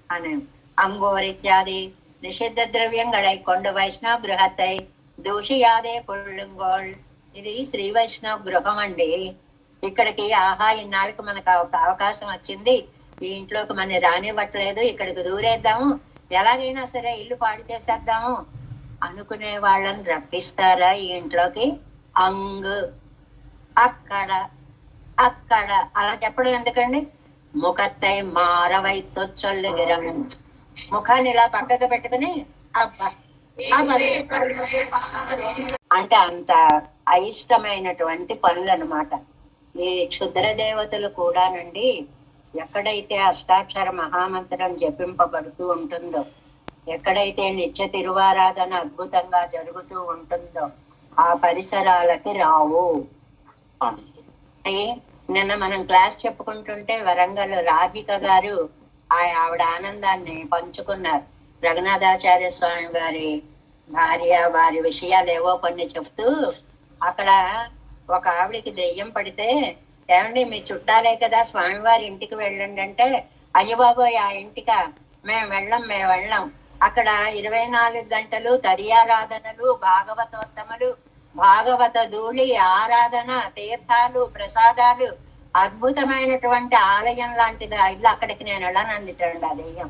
అని. అంగోరిత్యాది నిషిద్ధ ద్రవ్యంగళై కొండ వైష్ణవ బృహత్తై దూషియాదే కొళ్ళుంగోళ్. ఇది శ్రీ వైష్ణవ గృహం అండి. ఇక్కడికి ఆహా ఇన్నాళ్ళకి మనకు ఒక అవకాశం వచ్చింది, ఈ ఇంట్లోకి మన రానివ్వట్లేదు, ఇక్కడికి దూరేద్దాము, ఎలాగైనా సరే ఇల్లు పాడు చేసేద్దాము అనుకునే వాళ్ళని రప్పిస్తారా ఈ ఇంట్లోకి? అంగ్ అక్కడ అక్కడ అలా చెప్పడం ఎందుకండి? ముఖత్తై మారవైతో చొల్లుగిరం. ముఖాన్ని ఇలా పక్కకు పెట్టుకుని అబ్బా అంటే అంత అయిష్టమైనటువంటి పనులు అనమాట. ఈ క్షుద్ర దేవతలు కూడానండి, ఎక్కడైతే అష్టాక్షర మహామంత్రం జపింపబడుతూ ఉంటుందో, ఎక్కడైతే నిత్య తిరువారాధన అద్భుతంగా జరుగుతూ ఉంటుందో ఆ పరిసరాలకి రావు. నిన్న మనం క్లాస్ చెప్పుకుంటుంటే వరంగల్ రాధిక గారు ఆవిడ ఆనందాన్ని పంచుకున్నారు. రఘునాథాచార్య స్వామి గారి భార్య, వారి విషయాలు ఏవో కొన్ని చెప్తూ, అక్కడ ఒక ఆవిడికి దెయ్యం పడితే, ఏమండి మీ చుట్టాలే కదా స్వామివారి ఇంటికి వెళ్ళండి అంటే, అయ్య బాబోయ్ ఆ ఇంటికా, మేము వెళ్ళం, అక్కడ 24 గంటలు తదియారాధనలు, భాగవతోత్తములు, భాగవత ధూళి, ఆరాధన, తీర్థాలు, ప్రసాదాలు, అద్భుతమైనటువంటి ఆలయం లాంటిది ఆ ఇల్లు, అక్కడికి నేను వెళ్ళనందిటండి ఆ దెయ్యం.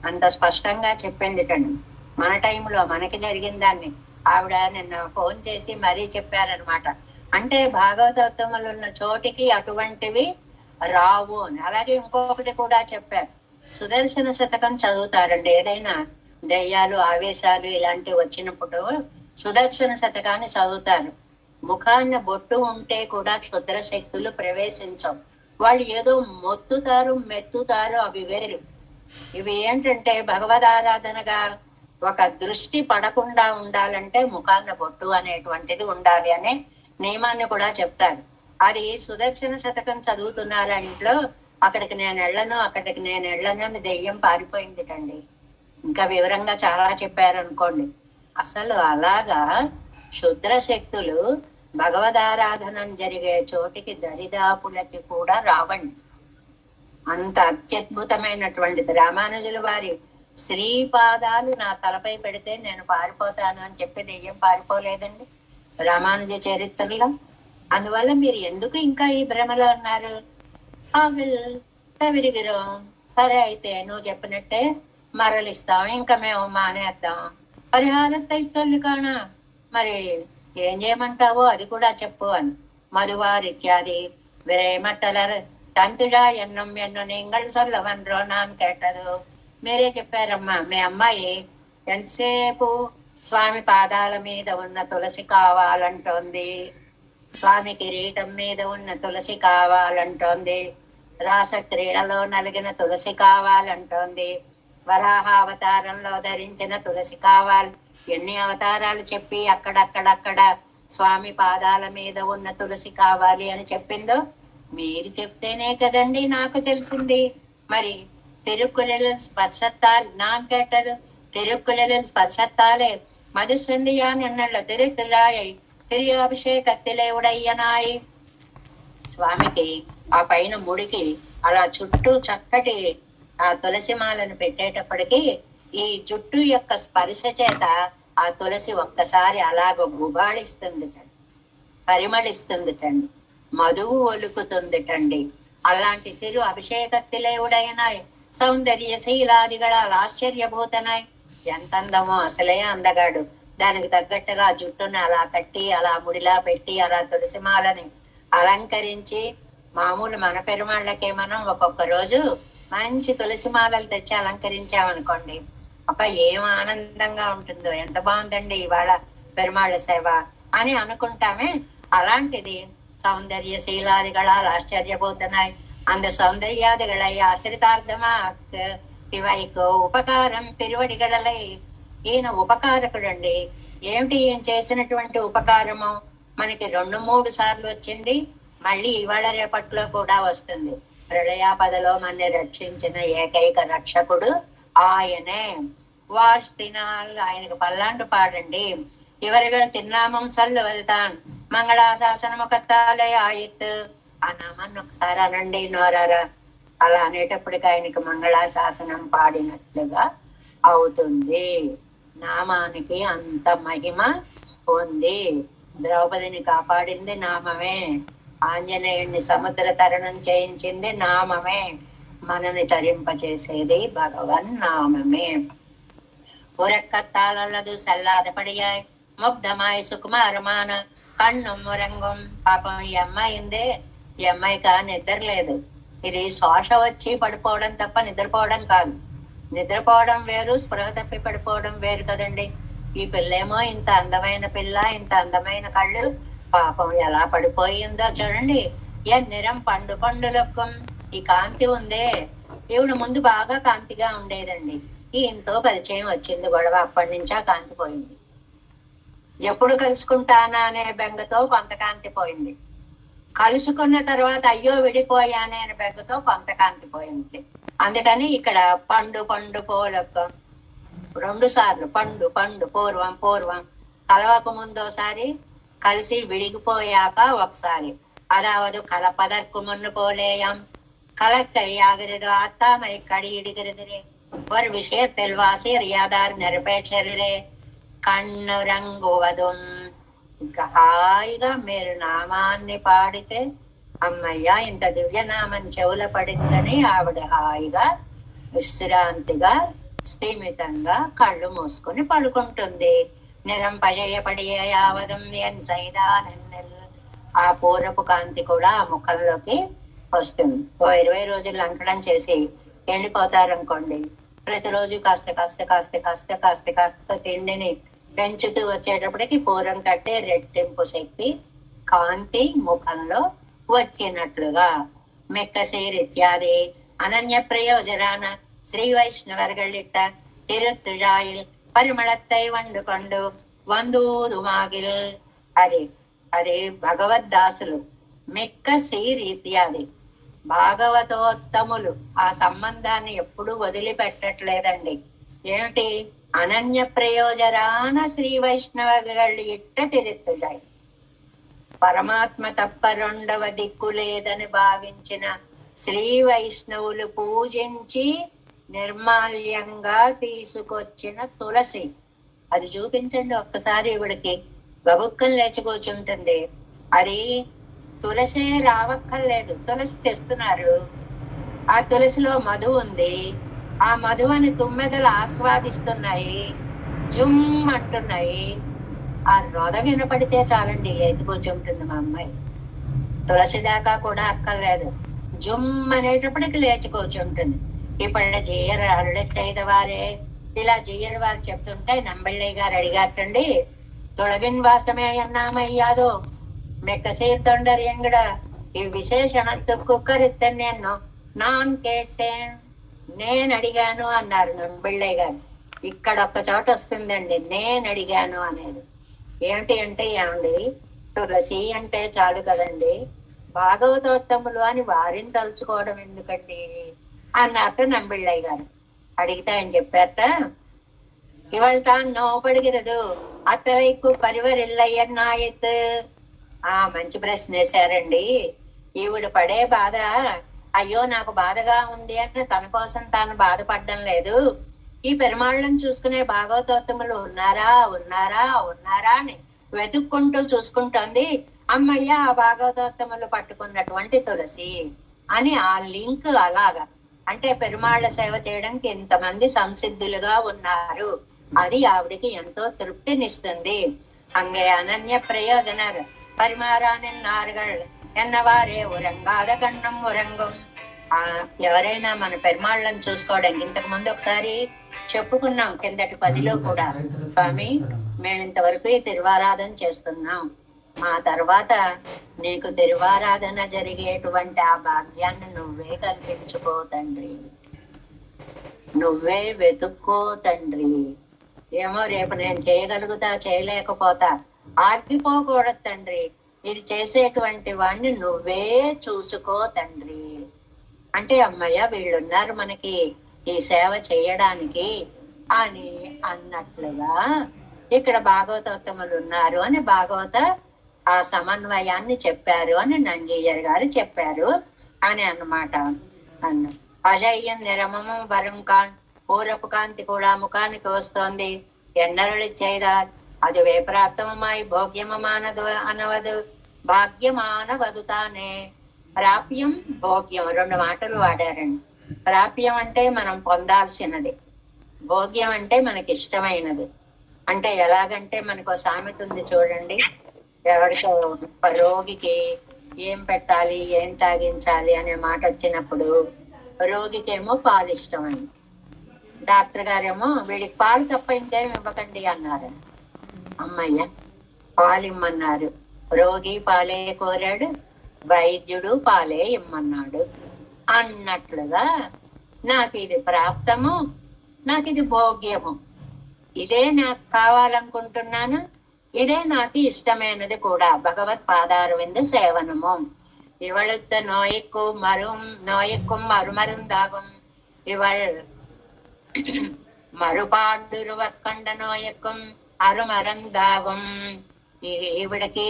అంత స్పష్టంగా చెప్పిందిటండి. మన టైంలో మనకి జరిగిన దాన్ని ఆవిడ నిన్న ఫోన్ చేసి మరీ చెప్పారనమాట. అంటే భాగవతోత్తములు ఉన్న చోటికి అటువంటివి రావు అని. అలాగే ఇంకొకటి కూడా చెప్పారు, సుదర్శన శతకం చదువుతారండి. ఏదైనా దెయ్యాలు, ఆవేశాలు ఇలాంటివి వచ్చినప్పుడు సుదర్శన శతకాన్ని చదువుతారు. ముఖాన్న బొట్టు ఉంటే కూడా క్షుద్ర శక్తులు ప్రవేశించవు. వాళ్ళు ఏదో మొత్తుతారు, మెత్తుతారు, అవి వేరు. ఇవి ఏంటంటే భగవదారాధనగా ఒక దృష్టి పడకుండా ఉండాలంటే ముఖాన్న బొట్టు అనేటువంటిది ఉండాలి అనే నియమాన్ని కూడా చెప్తారు. అది సుదర్శన శతకం చదువుతున్నారు ఇంట్లో, అక్కడికి నేను వెళ్ళను అని దెయ్యం పారిపోయిందిటండి. ఇంకా వివరంగా చాలా చెప్పారు అనుకోండి. అసలు అలాగా క్షుద్ర శక్తులు భగవదారాధనం జరిగే చోటికి దరిదాపులకి కూడా రావండి. అంత అత్యద్భుతమైనటువంటిది. రామానుజుల వారి శ్రీపాదాలు నా తలపై పెడితే నేను పారిపోతాను అని చెప్పి దెయ్యం పారిపోలేదండి రామానుజ చరిత్రలో. అందువల్ల మీరు ఎందుకు ఇంకా ఈ భ్రమలో ఉన్నారు? విరిగిరం, సరే అయితే నువ్వు చెప్పినట్టే మరలిస్తాం, ఇంకా మేము మానేద్దాం, పరిహారం తైచొల్లు కానా, మరి ఏం చేయమంటావో అది కూడా చెప్పు అని. మధువారి ఇత్యాది విరేమట్టలర్ తంతుడా ఎన్నం ఎన్నో నీంగళ్ సొల్లవన్రో నాన్ కేటదు. మీరే చెప్పారమ్మా, మీ అమ్మాయి ఎంతసేపు స్వామి పాదాల మీద ఉన్న తులసి కావాలంటోంది, స్వామి కిరీటం మీద ఉన్న తులసి కావాలంటోంది, రాస క్రీడలో నలిగిన తులసి కావాలంటోంది. వరాహ అవతారంలో ధరించిన తులసి కావాలి. ఎన్ని అవతారాలు చెప్పి అక్కడక్కడక్కడ స్వామి పాదాల మీద ఉన్న తులసి కావాలి అని చెప్పిందో మీరు చెప్తేనే కదండి నాకు తెలిసింది. మరి తిరుక్కుళ్ళ స్పర్శత్తాల్ நான் கேட்டது திருக்குழலில் ஸ்பர்சத்தாலே மதுசந்தியான் என்னள்ள திருத்துழாயை திரு అభిషేకత్తిలే ఉడయ్యనాయి. స్వామికి ఆ పైన ముడికి అలా చుట్టూ చక్కటి ఆ తులసి మాలను పెట్టేటప్పటికి ఈ జుట్టు యొక్క స్పర్శ చేత ఆ తులసి ఒక్కసారి అలాగ గుబాళిస్తుందిటండి, పరిమళిస్తుందిటండి, మధువు ఒలుకుతుందిటండి. అలాంటి తిరు అభిషేకత్తిలేవుడైనాయి సౌందర్య శీలాదిగళాలు ఆశ్చర్యభూతనాయి. ఎంత అందమో, అసలే అందగాడు. దానికి తగ్గట్టుగా జుట్టుని అలా కట్టి అలా ముడిలా పెట్టి అలా తులసిమాలని అలంకరించి, మామూలు మన పెరుమాళ్ళకే మనం ఒక్కొక్క రోజు మంచి తులసి మాలలు తెచ్చి అలంకరించామనుకోండి, అబ్బా ఏం ఆనందంగా ఉంటుందో, ఎంత బాగుందండి ఇవాళ పెరుమాళ్ళ సేవ అని అనుకుంటామే. అలాంటిది సౌందర్య శీలాదిగళాలు ఆశ్చర్యపోతున్నాయి. அந்த సౌందర్యాదిగళై ఆశ్రితార్థమా ఇవైకు ఉపకారం తిరువడిగడలై. ఈయన ఉపకారకుడండి. ఏమిటి ఈయన చేసినటువంటి ఉపకారము? మనకి 2-3 సార్లు వచ్చింది, మళ్ళీ ఇవాళ రేపట్లో కూడా వస్తుంది. ప్రళయాపదలో మనని రక్షించిన ఏకైక రక్షకుడు ఆయనే. వార్స్తినాల్, ఆయనకు పల్లాండు పాడండి. ఇవరుగా తిన్నామం సల్లు వెళ్తాన్ మంగళాశాసనము కత్తాలే ఆయిత్. ఆ నామాన్ని ఒకసారి అనండి నోరారా. అలా అనేటప్పటికి ఆయనకి మంగళాశాసనం పాడినట్లుగా అవుతుంది. నామానికి అంత మహిమ ఉంది. ద్రౌపదిని కాపాడింది నామమే, ఆంజనేయుడిని సముద్ర తరణం చేయించింది నామమే, మనని తరింపచేసేది భగవన్ నామమే. ఉరక్కత్తాలదు సల్లాదపడియాయ్ ముగ్ధమాయ్ సుకుమారమాన కన్నుం మురంగం. పాపం ఈ అమ్మాయిందే, ఈ అమ్మాయికి నిద్ర లేదు. ఇది శోష వచ్చి పడిపోవడం తప్ప నిద్రపోవడం కాదు. నిద్రపోవడం వేరు, స్పృహ తప్పి పడిపోవడం వేరు కదండి. ఈ పిల్లేమో ఇంత అందమైన పిల్ల, ఇంత అందమైన కళ్ళు, పాపం ఎలా పడిపోయిందో చూడండి. నిరం పండు పండులొక్కం. ఈ కాంతి ఉందే, ఈవిడ ముందు బాగా కాంతిగా ఉండేదండి. ఈయనతో పరిచయం వచ్చింది గొడవ, అప్పటి నుంచి ఆ కాంతి పోయింది. ఎప్పుడు కలుసుకుంటానా అనే బెంగతో కొంత కాంతి పోయింది. కలుసుకున్న తర్వాత అయ్యో విడిపోయానే అనే బెంగతో కొంత కాంతి పోయింది. అందుకని ఇక్కడ పండు పండు పోలొక్కం 2 సార్లు, పండు పండు పూర్వం పూర్వం, కలవకు ముందోసారి, కలిసి విడిగిపోయాక ఒకసారి. అదావదు కలపదற்கு మున్ను పోలేయం கலக்கறியாகிறது ஆத்தாமை கடியிடுகிறதுரே ஒரு விஷயத்தில் வாசியறியாதார் నెరపేర్చరిరే కన్నురంగువదుం. ఇంకా హాయిగా మీరు నామాన్ని పాడితే అమ్మయ్య ఇంత దివ్యనామం చెవుల పడిందని ఆవిడ హాయిగా విశ్రాంతిగా స్థిమితంగా కళ్ళు మూసుకొని పడుకుంటుంది. నిరంపజయపడియ యావదం ఎన్ సైదానెన్నెల్. ఆ పూరపు కాంతి కూడా ఆ ముఖంలోకి వస్తుంది. 20 రోజులు లంకడం చేసి ఎండిపోతారనుకోండి, ప్రతిరోజు కాస్త కాస్త కాస్త కాస్త కాస్త కాస్త తిండిని పెంచుతూ వచ్చేటప్పటికి పూరం కట్టే రెట్టింపు శక్తి కాంతి ముఖంలో వచ్చినట్లుగా. మెక్కసేర్ ఇత్యాది అనన్య ప్రయోజనాన శ్రీ వైష్ణవర్களிட்ட తిరుత్తుழாயில் పరిమళத்தை వండు కొండు వందూదుమాగిల్. అది అది భగవద్దాసులు మెక్కసేర్ ఇత్యాది భాగవతోత్తములు ఆ సంబంధాన్ని ఎప్పుడూ వదిలిపెట్టట్లేదండి. ఏమిటి? అనన్య ప్రయోజనాన శ్రీ వైష్ణవర్களிட்ட తిరుత్తుழாయి. పరమాత్మ తప్ప రెండవ దిక్కు లేదని భావించిన శ్రీ వైష్ణవులు పూజించి నిర్మాల్యంగా తీసుకొచ్చిన తులసి. అది చూపించండి ఒక్కసారి. ఇవిడికి గబుక్కలు లేచి కూర్చుంటుంది. అది తులసే రావక్కర్లేదు, తులసి తెస్తున్నారు. ఆ తులసిలో మధు ఉంది. ఆ మధువని తుమ్మెదలు ఆస్వాదిస్తున్నాయి, జుమ్ అంటున్నాయి. ఆ రొద వినపడితే చాలండి ఎది కూర్చుంటుంది మా అమ్మాయి. తులసి దాకా కూడా అక్కర్లేదు, జుమ్ అనేటప్పటికి లేచి కూర్చుంటుంది. ఇప్పుడు జీయర్ అరుడెట్లయిన వారే ఇలా జీయర్ వారు చెప్తుంటే నంబళ్ళయ్య గారు అడిగాటండి, తుళవిన్ వాసమే అన్నామయ్యాదో మెక్కసేర్ తొండర్ ఎంగడ విశేషణத்துக்கு கருத்தென்னோ நான் கேட்டேன், నేను అడిగాను అన్నారు నంబిళ్ళయ్య గారు. ఇక్కడ ఒక్క చోట వస్తుందండి నేను అడిగాను అనేది. ఏమిటి అంటే ఏమండి, తులసి అంటే చాలు కదండి, భాగవతోత్తములు అని వారిని తలుచుకోవడం ఎందుకండి అన్నట్టు నంబిళ్ళయ్య గారు. అడిగితే ఆయన చెప్పారట, ఇవాళ తాను నోపడిగిరదు అత్తవైకు పరివరిల్లయ్యన్నాయత్. మంచి ప్రశ్న వేశారండి. ఈవిడ పడే బాధ, అయ్యో నాకు బాధగా ఉంది అని తన కోసం తాను బాధపడడం లేదు, ఈ పెరుమాళ్ళని చూసుకునే భాగవతోత్తములు ఉన్నారా ఉన్నారా ఉన్నారా అని వెతుక్కుంటూ చూసుకుంటోంది. అమ్మయ్య ఆ భాగవతోత్తములు పట్టుకున్నటువంటి తులసి అని ఆ లింక్ అలాగా. అంటే పెరుమాళ్ళ సేవ చేయడానికి ఇంతమంది సంసిద్ధులుగా ఉన్నారు, అది ఆవిడికి ఎంతో తృప్తినిస్తుంది. అంగే అనన్య ప్రయోజనాలు పరిమారానిన్నారుగల్ ఎన్నవారే ఉరంగాద కన్నం ఉరంగం. ఎవరైనా మన పెరుమాళ్ళని చూసుకోవడానికి ఇంతకు ముందు ఒకసారి చెప్పుకున్నాం, కిందటి 10లో కూడా, స్వామి మేము ఇంతవరకు తిరువారాధన చేస్తున్నాం, మా తర్వాత నీకు తిరువారాధన జరిగేటువంటి ఆ భాగ్యాన్ని నువ్వే కల్పించుకో తండ్రి, నువ్వే వెతుక్కో తండ్రి. ఏమో రేపు నేను చేయగలుగుతా చేయలేకపోతా, ఆగిపోకూడదు తండ్రి, ఇది చేసేటువంటి వాణ్ణి నువ్వే చూసుకో తండ్రి. అంటే అమ్మయ్య వీళ్ళున్నారు మనకి ఈ సేవ చేయడానికి అని అన్నట్లుగా ఇక్కడ భాగవతోత్తములు ఉన్నారు అని భాగవత ఆ సమన్వయాన్ని చెప్పారు అని నంజయ్యర్ గారు చెప్పారు అని అన్నమాట. అజయ్యం నిరమము వరం కాన్, పూరపు కాంతి కూడా ముఖానికి వస్తోంది, ఎన్నరుడి చేయదా అది వేప్రాప్తమై భోగ్యమానదు అనవదు, భాగ్యమానవదు తానే. ప్రాప్యం భోగ్యం 2 మాటలు వాడారండి. ప్రాప్యం అంటే మనం పొందాల్సినది, భోగ్యం అంటే మనకి ఇష్టమైనది. అంటే ఎలాగంటే మనకు సామెత ఉంది చూడండి, ఎవరికో రోగికి ఏం పెట్టాలి ఏం తాగించాలి అనే మాట వచ్చినప్పుడు రోగికేమో పాలు ఇష్టం అని, డాక్టర్ గారేమో వీడికి పాలు తప్ప ఇంకేం ఇవ్వకండి అన్నారు. అమ్మయ్య పాలు ఇమ్మన్నారు, రోగి పాలే కోరాడు, వైద్యుడు పాలే ఇమ్మన్నాడు అన్నట్లుగా నాకు ఇది ప్రాప్తము, నాకు ఇది భోగ్యము, ఇదే నాకు కావాలనుకుంటున్నాను, ఇదే నాకు ఇష్టమైనది కూడా. భగవత్ పాదారవింద సేవనము. ఇవళుத்த நோய்க்கும் மறுமருந்தாகும், இவள் మరుపాడురువక్కండ నోయకం అరుమరందాగం. ఈవిడకి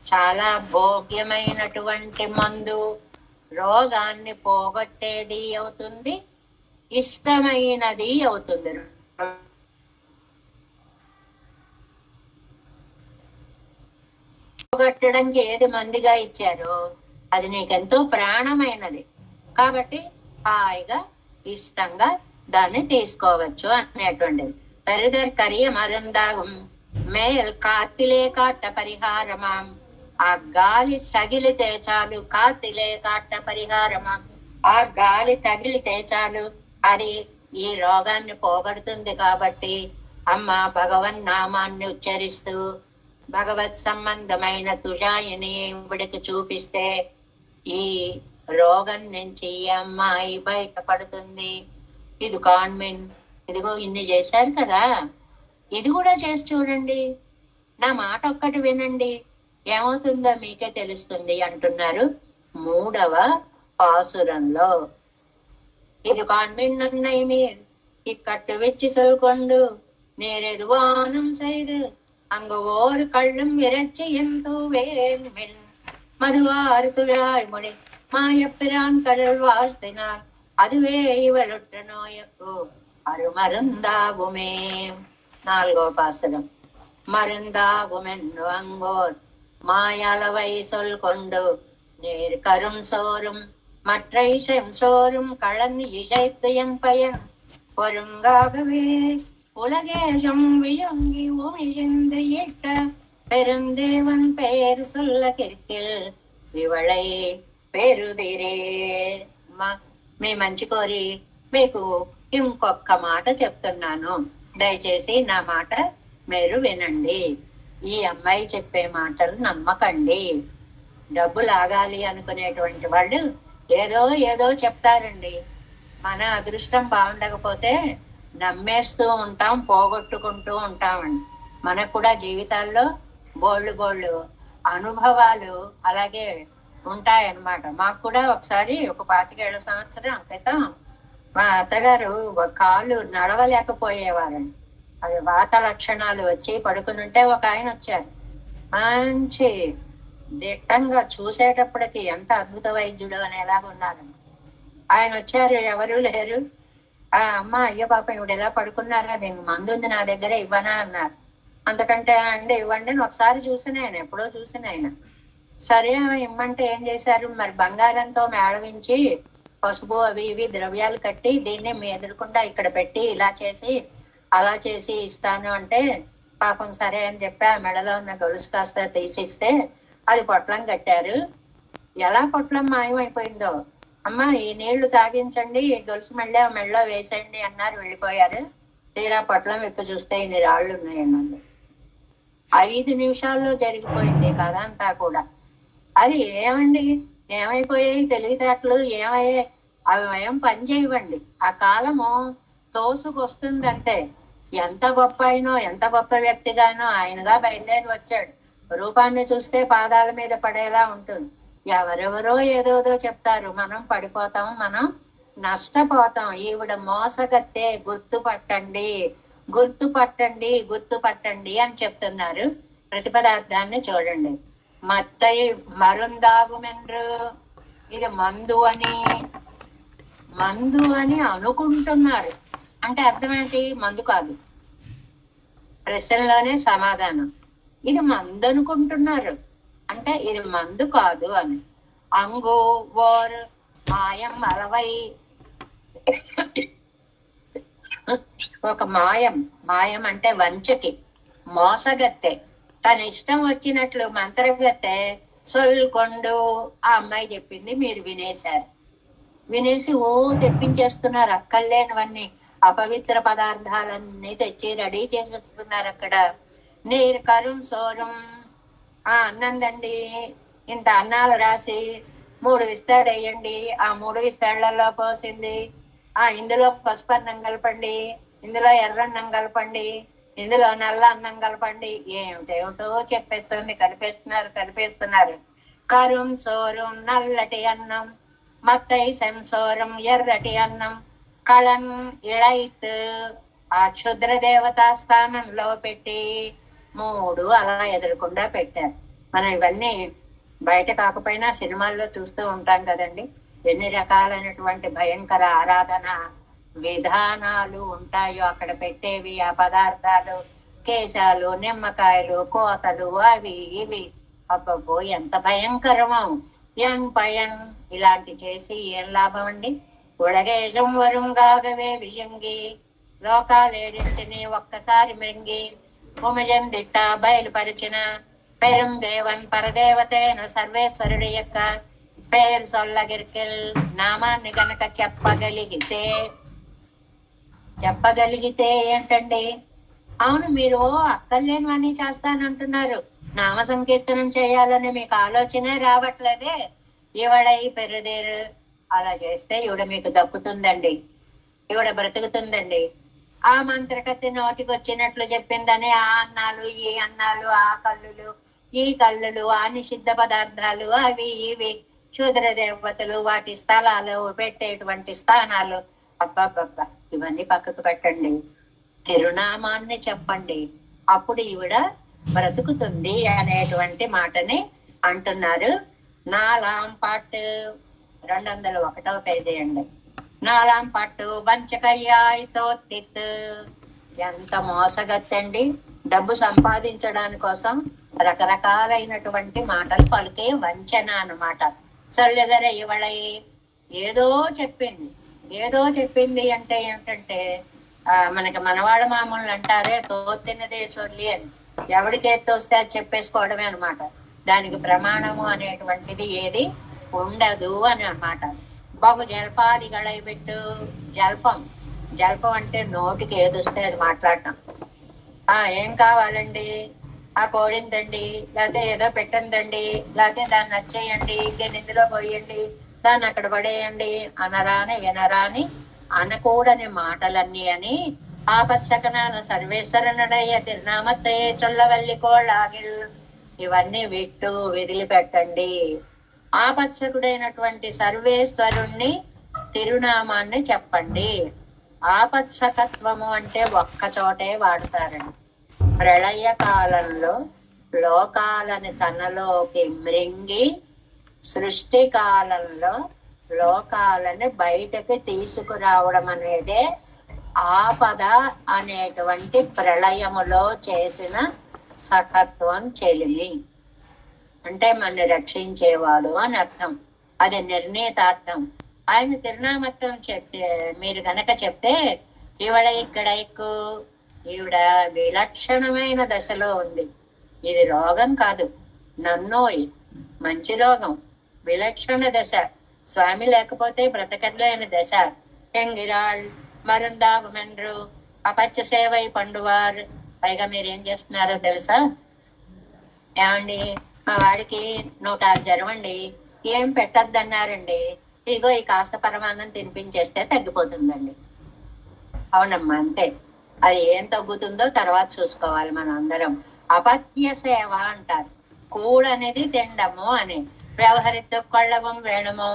చాలా భోగ్యమైనటువంటి మందు, రోగాన్ని పోగొట్టేది అవుతుంది, ఇష్టమైనది అవుతుంది. పోగొట్టడానికి ఏది మందిగా ఇచ్చారో అది నీకెంతో ప్రాణమైనది, కాబట్టి హాయిగా ఇష్టంగా దాన్ని తీసుకోవచ్చు అనేటువంటిది. పెరుదర్ కరియ మరుందాగం మేల్ కాతిలే కాట పరిహారమాం. ఆ గాలి తగిలితే చాలు, కాతిలే కాట పరిహారమాం, ఆ గాలి తగిలితే చాలు అది ఈ రోగాన్ని పోగొడుతుంది. కాబట్టి అమ్మ భగవన్ నామాన్ని ఉచ్చరిస్తూ భగవత్ సంబంధమైన తుజాయిని ఇవిడికి చూపిస్తే ఈ రోగం నుంచి ఈ అమ్మాయి బయటపడుతుంది. ఇది కాన్వెంట్, ఇదిగో ఇన్ని చేశారు కదా, ఇది కూడా చేసి చూడండి, నా మాట ఒక్కటి వినండి, ఏమవుతుందో మీకే తెలుస్తుంది అంటున్నారు 3వ పాసురంలో. ఇది కాన్వెంట్ నన్నై మీర్ ఇక్కట్టు వెచ్చి சொல்கொண்டு நேரெதுவானும் செய்து அங்கு ஓர் கள்ளும் இறைச்சி எந்து வேண்மின் மதுவாறு துழாய் மொழி மாயப்பிரான் கடல் வாழ்த்தினார் அதுவே இவளுட்ட நோயக்கு அருமருந்தாகுமே. 4వ பாசுரம். மருந்தாகுமென்னு அங்கோர் மாயளவை சொல்கொண்டு நேர் கரும் சோறும் மற்றை செம்சோறும் கலன் இழைத்து என் பயன் ஒருங்காகவே உலகேஷம் விழுங்கி உமிழ்ந்து இட்ட பெருந்தேவன் பெயர் சொல்ல கிற்கில் இவளை పెరుదిరే. మీ మంచి కోరి మీకు ఇంకొక మాట చెప్తున్నాను, దయచేసి నా మాట మీరు వినండి. ఈ అమ్మాయి చెప్పే మాటలు నమ్మకండి. డబ్బు లాగాలి అనుకునేటువంటి వాళ్ళు ఏదో ఏదో చెప్తారండి. మన అదృష్టం బాగుండకపోతే నమ్మేస్తూ ఉంటాం, పోగొట్టుకుంటూ ఉంటామండి. మనకు కూడా జీవితాల్లో బోళ్ళు బోళ్ళు అనుభవాలు అలాగే ఉంటాయన్నమాట. మాకు కూడా ఒకసారి ఒక 25 సంవత్సరం క్రితం మా అత్తగారు కాళ్ళు నడవలేకపోయేవారండి. అది వాత లక్షణాలు వచ్చి పడుకుని ఉంటే ఒక ఆయన వచ్చారు. మంచి దిట్టంగా చూసేటప్పటికి ఎంత అద్భుత వైద్యుడు అనేలాగా ఉన్నారు. ఆయన వచ్చారు, ఎవరు లేరు. అమ్మ అయ్యో పాపం ఇవిడ ఎలా పడుకున్నారా, దీనికి మందు ఉంది నా దగ్గర, ఇవ్వనా అన్నారు. అంతకంటే అంటే ఇవ్వండి అని ఒకసారి చూసిన ఆయన, ఎప్పుడో చూసిన ఆయన. సరే ఇమ్మంటే ఏం చేశారు, మరి బంగారంతో మేళవించి పసుపు అవి ఇవి ద్రవ్యాలు కట్టి దీన్ని మీ ఎదురుకుండా ఇక్కడ పెట్టి ఇలా చేసి అలా చేసి ఇస్తాను అంటే పాపం సరే అని చెప్పి ఆ మెడలో ఉన్న గొలుసు కాస్త తీసిస్తే అది పొట్లం కట్టారు. ఎలా పొట్లం మాయమైపోయిందో, అమ్మ ఈ నీళ్లు తాగించండి, ఈ గొలుసు మళ్ళీ ఆ మెడలో వేసేయండి అన్నారు, వెళ్ళిపోయారు. తీరా పొట్లం విప్పి చూస్తే ఇన్ని రాళ్ళు ఉన్నాయండి. 5 నిమిషాల్లో జరిగిపోయింది కథ అంతా కూడా. అది ఏమండి, ఏమైపోయాయి తెలివితేటలు, ఏమయ్యాయి అవి ఏం పని చేయవండి. ఆ కాలము తోసుకొస్తుందంటే ఎంత గొప్ప అయినో ఎంత గొప్ప వ్యక్తిగానో ఆయనగా బయలుదేరి వచ్చాడు. రూపాన్ని చూస్తే పాదాల మీద పడేలా ఉంటుంది. ఎవరెవరో ఏదోదో చెప్తారు, మనం పడిపోతాం, మనం నష్టపోతాం. ఈవిడ మోసగత్తే, గుర్తుపట్టండి గుర్తుపట్టండి గుర్తుపట్టండి అని చెప్తున్నారు. ప్రతిపదార్థాన్ని చూడండి. మత్తయి మరుందాగుమెన్రు, ఇది మందు అని అనుకుంటున్నారు. అంటే అర్థం ఏంటి? మందు కాదు. ప్రశ్నలోనే సమాధానం. ఇది మందు అనుకుంటున్నారు అంటే ఇది మందు కాదు అని. అంగు ఓర్ మాయం అలవై, ఒక మాయం అంటే వంచకి, మోసగత్తె, తన ఇష్టం వచ్చినట్లు మంత్రగత్తె సొల్కొండు. ఆ అమ్మాయి చెప్పింది మీరు వినేసి ఓ తెప్పించేస్తున్నారు. అక్కర్లేనివన్నీ అపవిత్ర పదార్థాలన్నీ తెచ్చి రెడీ చేసేస్తున్నారు అక్కడ. నీరు కరుం సోరం, అన్నందండి, ఇంత అన్నాలు రాసి 3 విస్తాడు వేయండి, ఆ 3 విస్తాళ్లలో పోసింది, ఇందులో పసుపు అన్నం కలపండి, ఇందులో ఎర్రన్నం కలపండి, ఇందులో నల్ల అన్నం కలపండి, ఏమిటేమిటో చెప్పేస్తుంది. కలిపేస్తున్నారు. కరుం సోరం నల్లటి అన్నం, మత్తై సెన్సోరం ఎర్రటి అన్నం, కళం ఇళైత్ ఆ క్షుద్ర దేవతా స్థానంలో పెట్టి 3 అలా ఎదురకుండా పెట్టారు. మనం ఇవన్నీ బయట కాకపోయినా సినిమాల్లో చూస్తూ ఉంటాం కదండి. ఎన్ని రకాలైనటువంటి భయంకర ఆరాధన విధానాలు ఉంటాయో అక్కడ పెట్టేవి. ఆ పదార్థాలు, కేశాలు, నిమ్మకాయలు, కోతలు, అవి ఇవి, అబ్బబ్బో ఎంత భయంకరమో. పయన్ ఇలాంటి చేసి ఏం లాభం అండి? ఉడగేజం వరుంగాగవే వియంగి, లోకాలేడింటిని ఒక్కసారి మృంగి, ఉమజందిట్ట బయలుపరిచిన పెరుం దేవన్ పరదేవతైన సర్వేశ్వరుడి యొక్క పేరు సొల్లగిరికెల్ నామాన్ని గనక చెప్పగలిగితే ఏంటండి? అవును, మీరు అక్కర్లేనివన్నీ చేస్తానంటున్నారు, నామ సంకీర్తనం చేయాలని మీకు ఆలోచనే రావట్లేదే. ఈవిడై పెరుదేరు అలా చేస్తే ఈవిడ మీకు దక్కుతుందండి, ఈవిడ బ్రతుకుతుందండి. ఆ మంత్రకత్తి నోటికి వచ్చినట్లు చెప్పిందని ఆ అన్నాలు, ఈ అన్నాలు, ఆ కల్లులు, ఈ కల్లులు, ఆ నిషిద్ధ పదార్థాలు, అవి ఇవి, క్షుద్ర దేవతలు, వాటి స్థలాలు, పెట్టేటువంటి స్థానాలు, అబ్బబ్బబ్బా ఇవన్నీ పక్కకు పెట్టండి, తిరునామాన్ని చెప్పండి, అప్పుడు ఈవిడ బ్రతుకుతుంది అనేటువంటి మాటని అంటున్నారు. 4వ పార్ట్ 201వ పేజీ అండి. 4వ పార్ట్ వంచకయ్యాయితో తిత్, ఎంత మోసగత్తండి. డబ్బు సంపాదించడానికి కోసం రకరకాలైనటువంటి మాటలు పలికే వంచన అన్నమాట. సొల్లుగర ఇవళై ఏదో చెప్పింది అంటే ఏమిటంటే మనకి మనవాడ మామూలు అంటారే తోతినదే సొల్లి అని. ఎవడికి తోస్తే అది చెప్పేసుకోవడమే అనమాట. దానికి ప్రమాణము అనేటువంటిది ఏది ఉండదు అని అన్నమాట. బహు జల్పాది గళైబెట్టు, జల్పం అంటే నోటికి ఏదొస్తే అది మాట్లాడటం. ఏం కావాలండి? ఆ కోడిందండి, లేకపోతే ఏదో పెట్టందండి, లేకపోతే దాన్ని నచ్చేయండి, దీన్ని ఇందులో పోయండి, దాన్ని అక్కడ పడేయండి అనరాని వినరాని అనకూడని మాటలన్నీ అని ఆపత్సకనాన సర్వేశ్వరనుడయ్య తిరునామత్తయ్య చొల్లవల్లి కోళ్ళాగిల్ ఇవన్నీ విట్టు వదిలిపెట్టండి. ఆపత్సకుడైనటువంటి సర్వేశ్వరుణ్ణి తిరునామాన్ని చెప్పండి. ఆపత్సకత్వము అంటే ఒక్క చోటే వాడతారండి. ప్రళయ కాలంలో లోకాలని తనలోకి మృంగి సృష్టి కాలంలో లోకాలని బయటకు తీసుకురావడం అనేదే ఆపద అనేటువంటి ప్రళయములో చేసిన సఖత్వం చెలిమి. అంటే మన రక్షించేవాడు అని అర్థం. అది నిర్ణీతార్థం. ఆయన తిరునామత్వం చెప్తే మీరు గనక చెప్తే ఈవిడ ఇక్కడ ఎక్కువ, ఈవిడ విలక్షణమైన దశలో ఉంది, ఇది రోగం కాదు, నన్నోయ్ మంచి రోగం, విలక్షణ దశ, స్వామి లేకపోతే బ్రతకలేని దశ. ఎంగిరాళ్ మరుందాపమెన్రు అపత్య సేవై పండువారు. పైగా మీరేం చేస్తున్నారో తెలుసా ఏమండి, మా వాడికి 106 జ్వరం అండి, ఏం పెట్టద్దన్నారండి, ఇగో ఈ కాస్త పరమాన్నం తినిపించేస్తే తగ్గిపోతుందండి. అవునమ్మా అంతే, అది ఏం తగ్గుతుందో తర్వాత చూసుకోవాలి మనం అందరం. అపత్య సేవ అంటారు, కూడనేది తిండము అని. వ్యవహరితో కొళ్ళవం వేణుము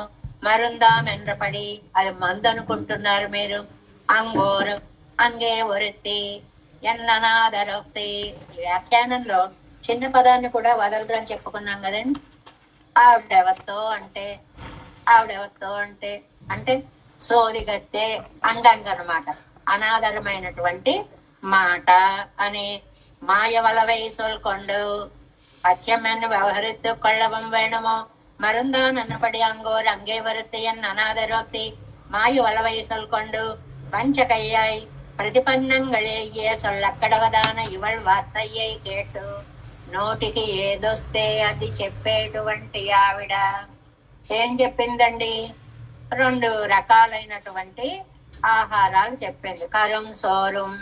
మరుందాం ఎండ్రపడి, అది మందు అనుకుంటున్నారు మీరు. అంగోరు అంగే ఒరెత్తి ఎన్ననాదరోక్తి. వ్యాఖ్యానంలో చిన్న పదాన్ని కూడా వదలరు అని చెప్పుకున్నాం కదండి. ఆవిడెవత్తో అంటే అంటే సోదిగత్తే అండంగనమాట, అనాదరమైనటువంటి మాట అని. మాయ వలవై సోల్కొండు పథ్యమెన్ను వ్యవహరిత్తు కొళ్ళవం వేణుమో மருந்தான் அன்னபடி அங்கோர் அங்கே வருத்து என் அநாதரோக்தி மாயு வளவை சொல்கொண்டு பஞ்ச கையாய் ప్రతిపన్నంగళే సొల్లక్కడవదాన ఇవళ వార్తయ్యై కేటు నోటికి ఏదొస్తే అది చెప్పేటువంటి ఆవిడ ఏం చెప్పిందండి? 2 రకాలైనటువంటి ఆహారాలు చెప్పింది. కరం సోరం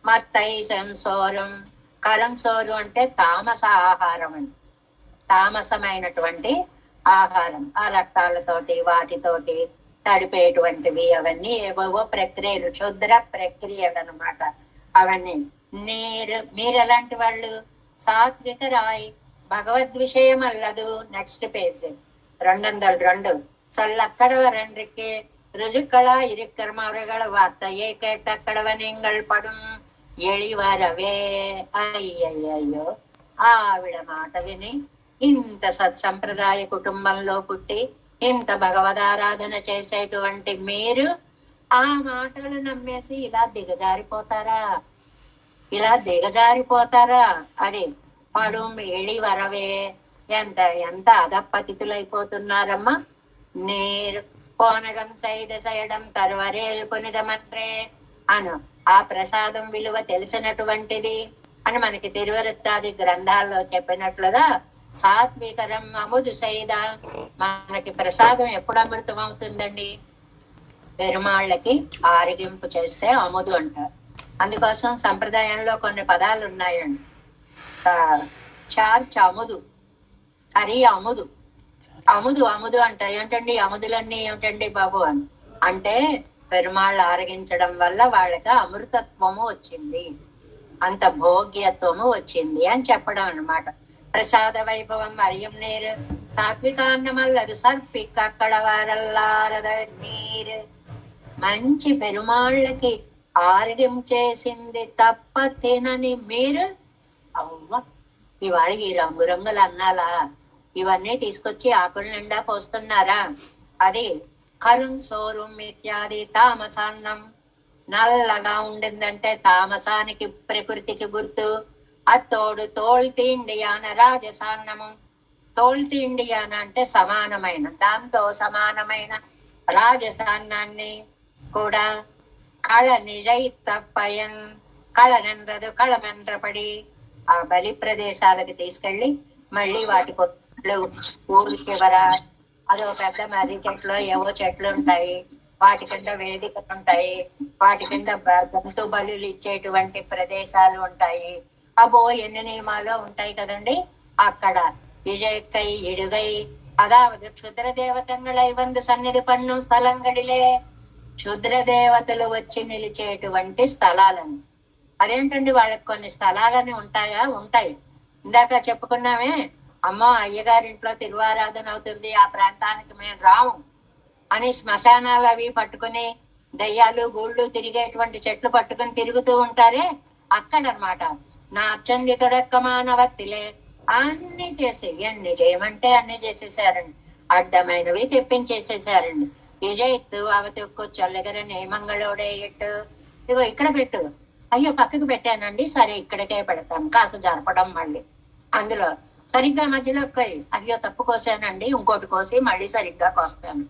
మత్తైసం సోరం. కరం సోరు అంటే తామస ఆహారం అండి, తామసమైనటువంటి ఆహారం. ఆ రక్తాలతోటి వాటితోటి తడిపేటువంటివి అవన్నీ ఏవో ప్రక్రియలు, క్షుద్ర ప్రక్రియలు అనమాట అవన్నీ. మీరు ఎలాంటి వాళ్ళు? సాత్విక రాయ్ భగవద్ విషయం అల్లదు. Next page 202. சொல்லக்கடவரென்றிக்கு ருஜுக்களா இருக்கிற அவர்கள் வார்த்தையை கேட்டக்கடவ நீங்கள் படும் ఎళివరవే. అయ్యయ్యో, ఆవిడ మాట విని ఇంత సత్సంప్రదాయ కుటుంబంలో పుట్టి ఇంత భగవదారాధన చేసేటువంటి మీరు ఆ మాటలు నమ్మేసి ఇలా దిగజారిపోతారా? అది పడు ఎళివరవే. ఎంత అధపతితులైపోతున్నారమ్మా. నీరు పోనగం సైద సయడం తరువరేలు పునిదమత్రే అను. ఆ ప్రసాదం విలువ తెలిసినటువంటిది అని మనకి తిరువరుత్తాది గ్రంథాల్లో చెప్పినట్లుగా సాత్వికరం అముదు సైద. మనకి ప్రసాదం ఎప్పుడు అమృతం అవుతుందండి? పెరుమాళ్ళకి ఆరగింపు చేస్తే అముదు అంటారు. అందుకోసం సంప్రదాయంలో కొన్ని పదాలు ఉన్నాయండి. చార్చ్ అముదు, కరీ అముదు, అముదు అంటారు. ఏమిటండి అముదులన్నీ ఏమిటండి బాబు అని అంటే పెరుమాళ్ళు ఆరగించడం వల్ల వాళ్ళకి అమృతత్వము వచ్చింది, అంత భోగ్యత్వము వచ్చింది అని చెప్పడం అన్నమాట. ప్రసాద వైభవం అరియం నీరు సాత్వికాన్నమల్లదు సర్పిక్ అక్కడ వారల్లారద నీరు. మంచి పెరుమాళ్ళకి ఆరగ్యం చేసింది తప్ప తినని మీరు అవ్వ ఇవాళ ఈ రంగురంగులు అన్నాలా ఇవన్నీ తీసుకొచ్చి ఆకుల నిండా పోస్తున్నారా? అది కరుం సోరుం ఇత్యాది తామసాన్నం. నల్లగా ఉండిందంటే తామసానికి ప్రకృతికి గుర్తు. అత్తోడు తోల్తిండియాన రాజసాన్నము. తోల్తిండియాన అంటే సమానమైన, దాంతో సమానమైన రాజసాన్నాన్ని కూడా కళ నిజై తప్పయన్ కళనెన్రదు కళమెన్రపడి ఆ బలి ప్రదేశాలకు తీసుకెళ్లి మళ్ళీ వాటి ఊరి చివర అదో పెద్ద మర్రి చెట్లు ఏవో చెట్లు ఉంటాయి, వాటి కింద వేదికలు ఉంటాయి, వాటి కింద జంతు బలులు ఇచ్చేటువంటి ప్రదేశాలు ఉంటాయి. అబ్బో ఎన్ని నియమాలు ఉంటాయి కదండి. అక్కడ ఇజయక్కై ఇడుగై అదావదు క్షుద్ర దేవతங்களை வந்து సన్నిధి పన్ను స్థలంగడిలే, క్షుద్ర దేవతలు వచ్చి నిలిచేటువంటి స్థలాలను. అదేంటండి, వాళ్ళకి కొన్ని స్థలాలని ఉంటాయా? ఉంటాయి. ఇందాక చెప్పుకున్నామే, అమ్మో అయ్యగారింట్లో తిరువారాధన అవుతుంది, ఆ ప్రాంతానికి మేము రాము అని శ్మశానాలు అవి పట్టుకుని దయ్యాలు గూళ్ళు తిరిగేటువంటి చెట్లు పట్టుకుని తిరుగుతూ ఉంటారే, అక్కడనమాట. నా అచ్చంది తొడక్క మానవత్తిలే అన్ని చేసి ఎన్ని చేయమంటే అన్ని చేసేసారండి. అడ్డమైనవి తెప్పించేసేసారండి. విజయత్తు అవతొక్కు చల్లగరని మంగళోడే ఎట్టు, ఇగో ఇక్కడ పెట్టు, అయ్యో పక్కకు పెట్టానండి, సరే ఇక్కడికే పెడతాం, కాస్త జరపడం మళ్ళీ అందులో సరిగ్గా మధ్యలో అయ్యో తప్పు కోసానండి, ఇంకోటి కోసి మళ్ళీ సరిగ్గా కోస్తాను.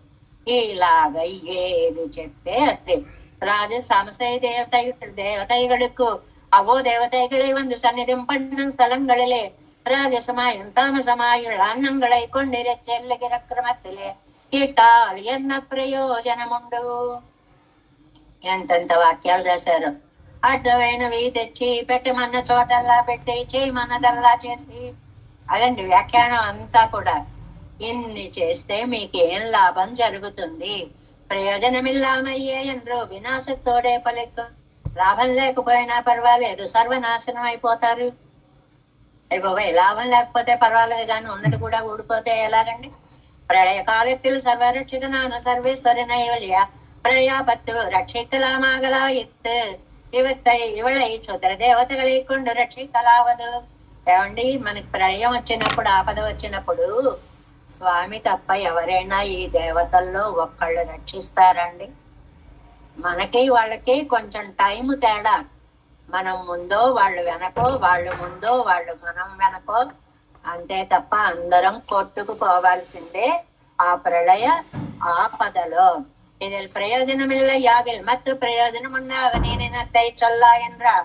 ఇలాగ ఏది చెప్తే అదే. రాజ సమసై தேவதைகளுக்கு அவோ தேவதைகளை வந்து சந்நிதம் பண்ணும் ஸ்தலங்களிலே ராஜசமாயும் தாமசமாயுள்ள அன்னங்களை கொண்டிர చెల్లిగిర క్రమத்திலே ఇట్టాల్ ఎన్న ప్రయోజనముండు. ఎంతెంత వాక్యాలు రాశారు. అడ్డమైనవి తెచ్చి పెట్టమన్న చోటల్లా పెట్టి చేయమన్నదల్లా చేసి, అదండి వ్యాఖ్యానం అంతా కూడా. ఇన్ని చేస్తే మీకేం లాభం జరుగుతుంది? ప్రయోజనమిల్లామయ్యే ఎండ్రో వినాశతోడే పలికు. లాభం లేకపోయినా పర్వాలేదు, సర్వనాశనం అయిపోతారు. అయిపోయి లాభం లేకపోతే పర్వాలేదు కానీ ఉన్నది కూడా ఊడిపోతే ఎలాగండి? ప్రళయ కాలెత్తులు సర్వరక్షిత నాను సర్వేశ్వరనైవల్య ప్రళయాపత్తు రక్షికలామాగలా ఎత్తు ఇవళై క్షుద్ర దేవతகளை కొండు రక్షికలావదు. ఏమండి, మనకి ప్రళయం వచ్చినప్పుడు, ఆపద వచ్చినప్పుడు స్వామి తప్ప ఎవరైనా ఈ దేవతల్లో ఒక్కళ్ళు రక్షిస్తారండి? మనకి వాళ్ళకి కొంచెం టైం తేడా. మనం ముందో వాళ్ళు వెనకో, వాళ్ళు ముందో వాళ్ళు మనం వెనకో, అంతే తప్ప అందరం కొట్టుకుపోవాల్సిందే ఆ ప్రళయ ఆపదలో. இதில் பிரயோஜனமில்லை யாகில் மத்து பிரயோஜனம் உண்டாக நீனினத்தை சொல்ல என்றா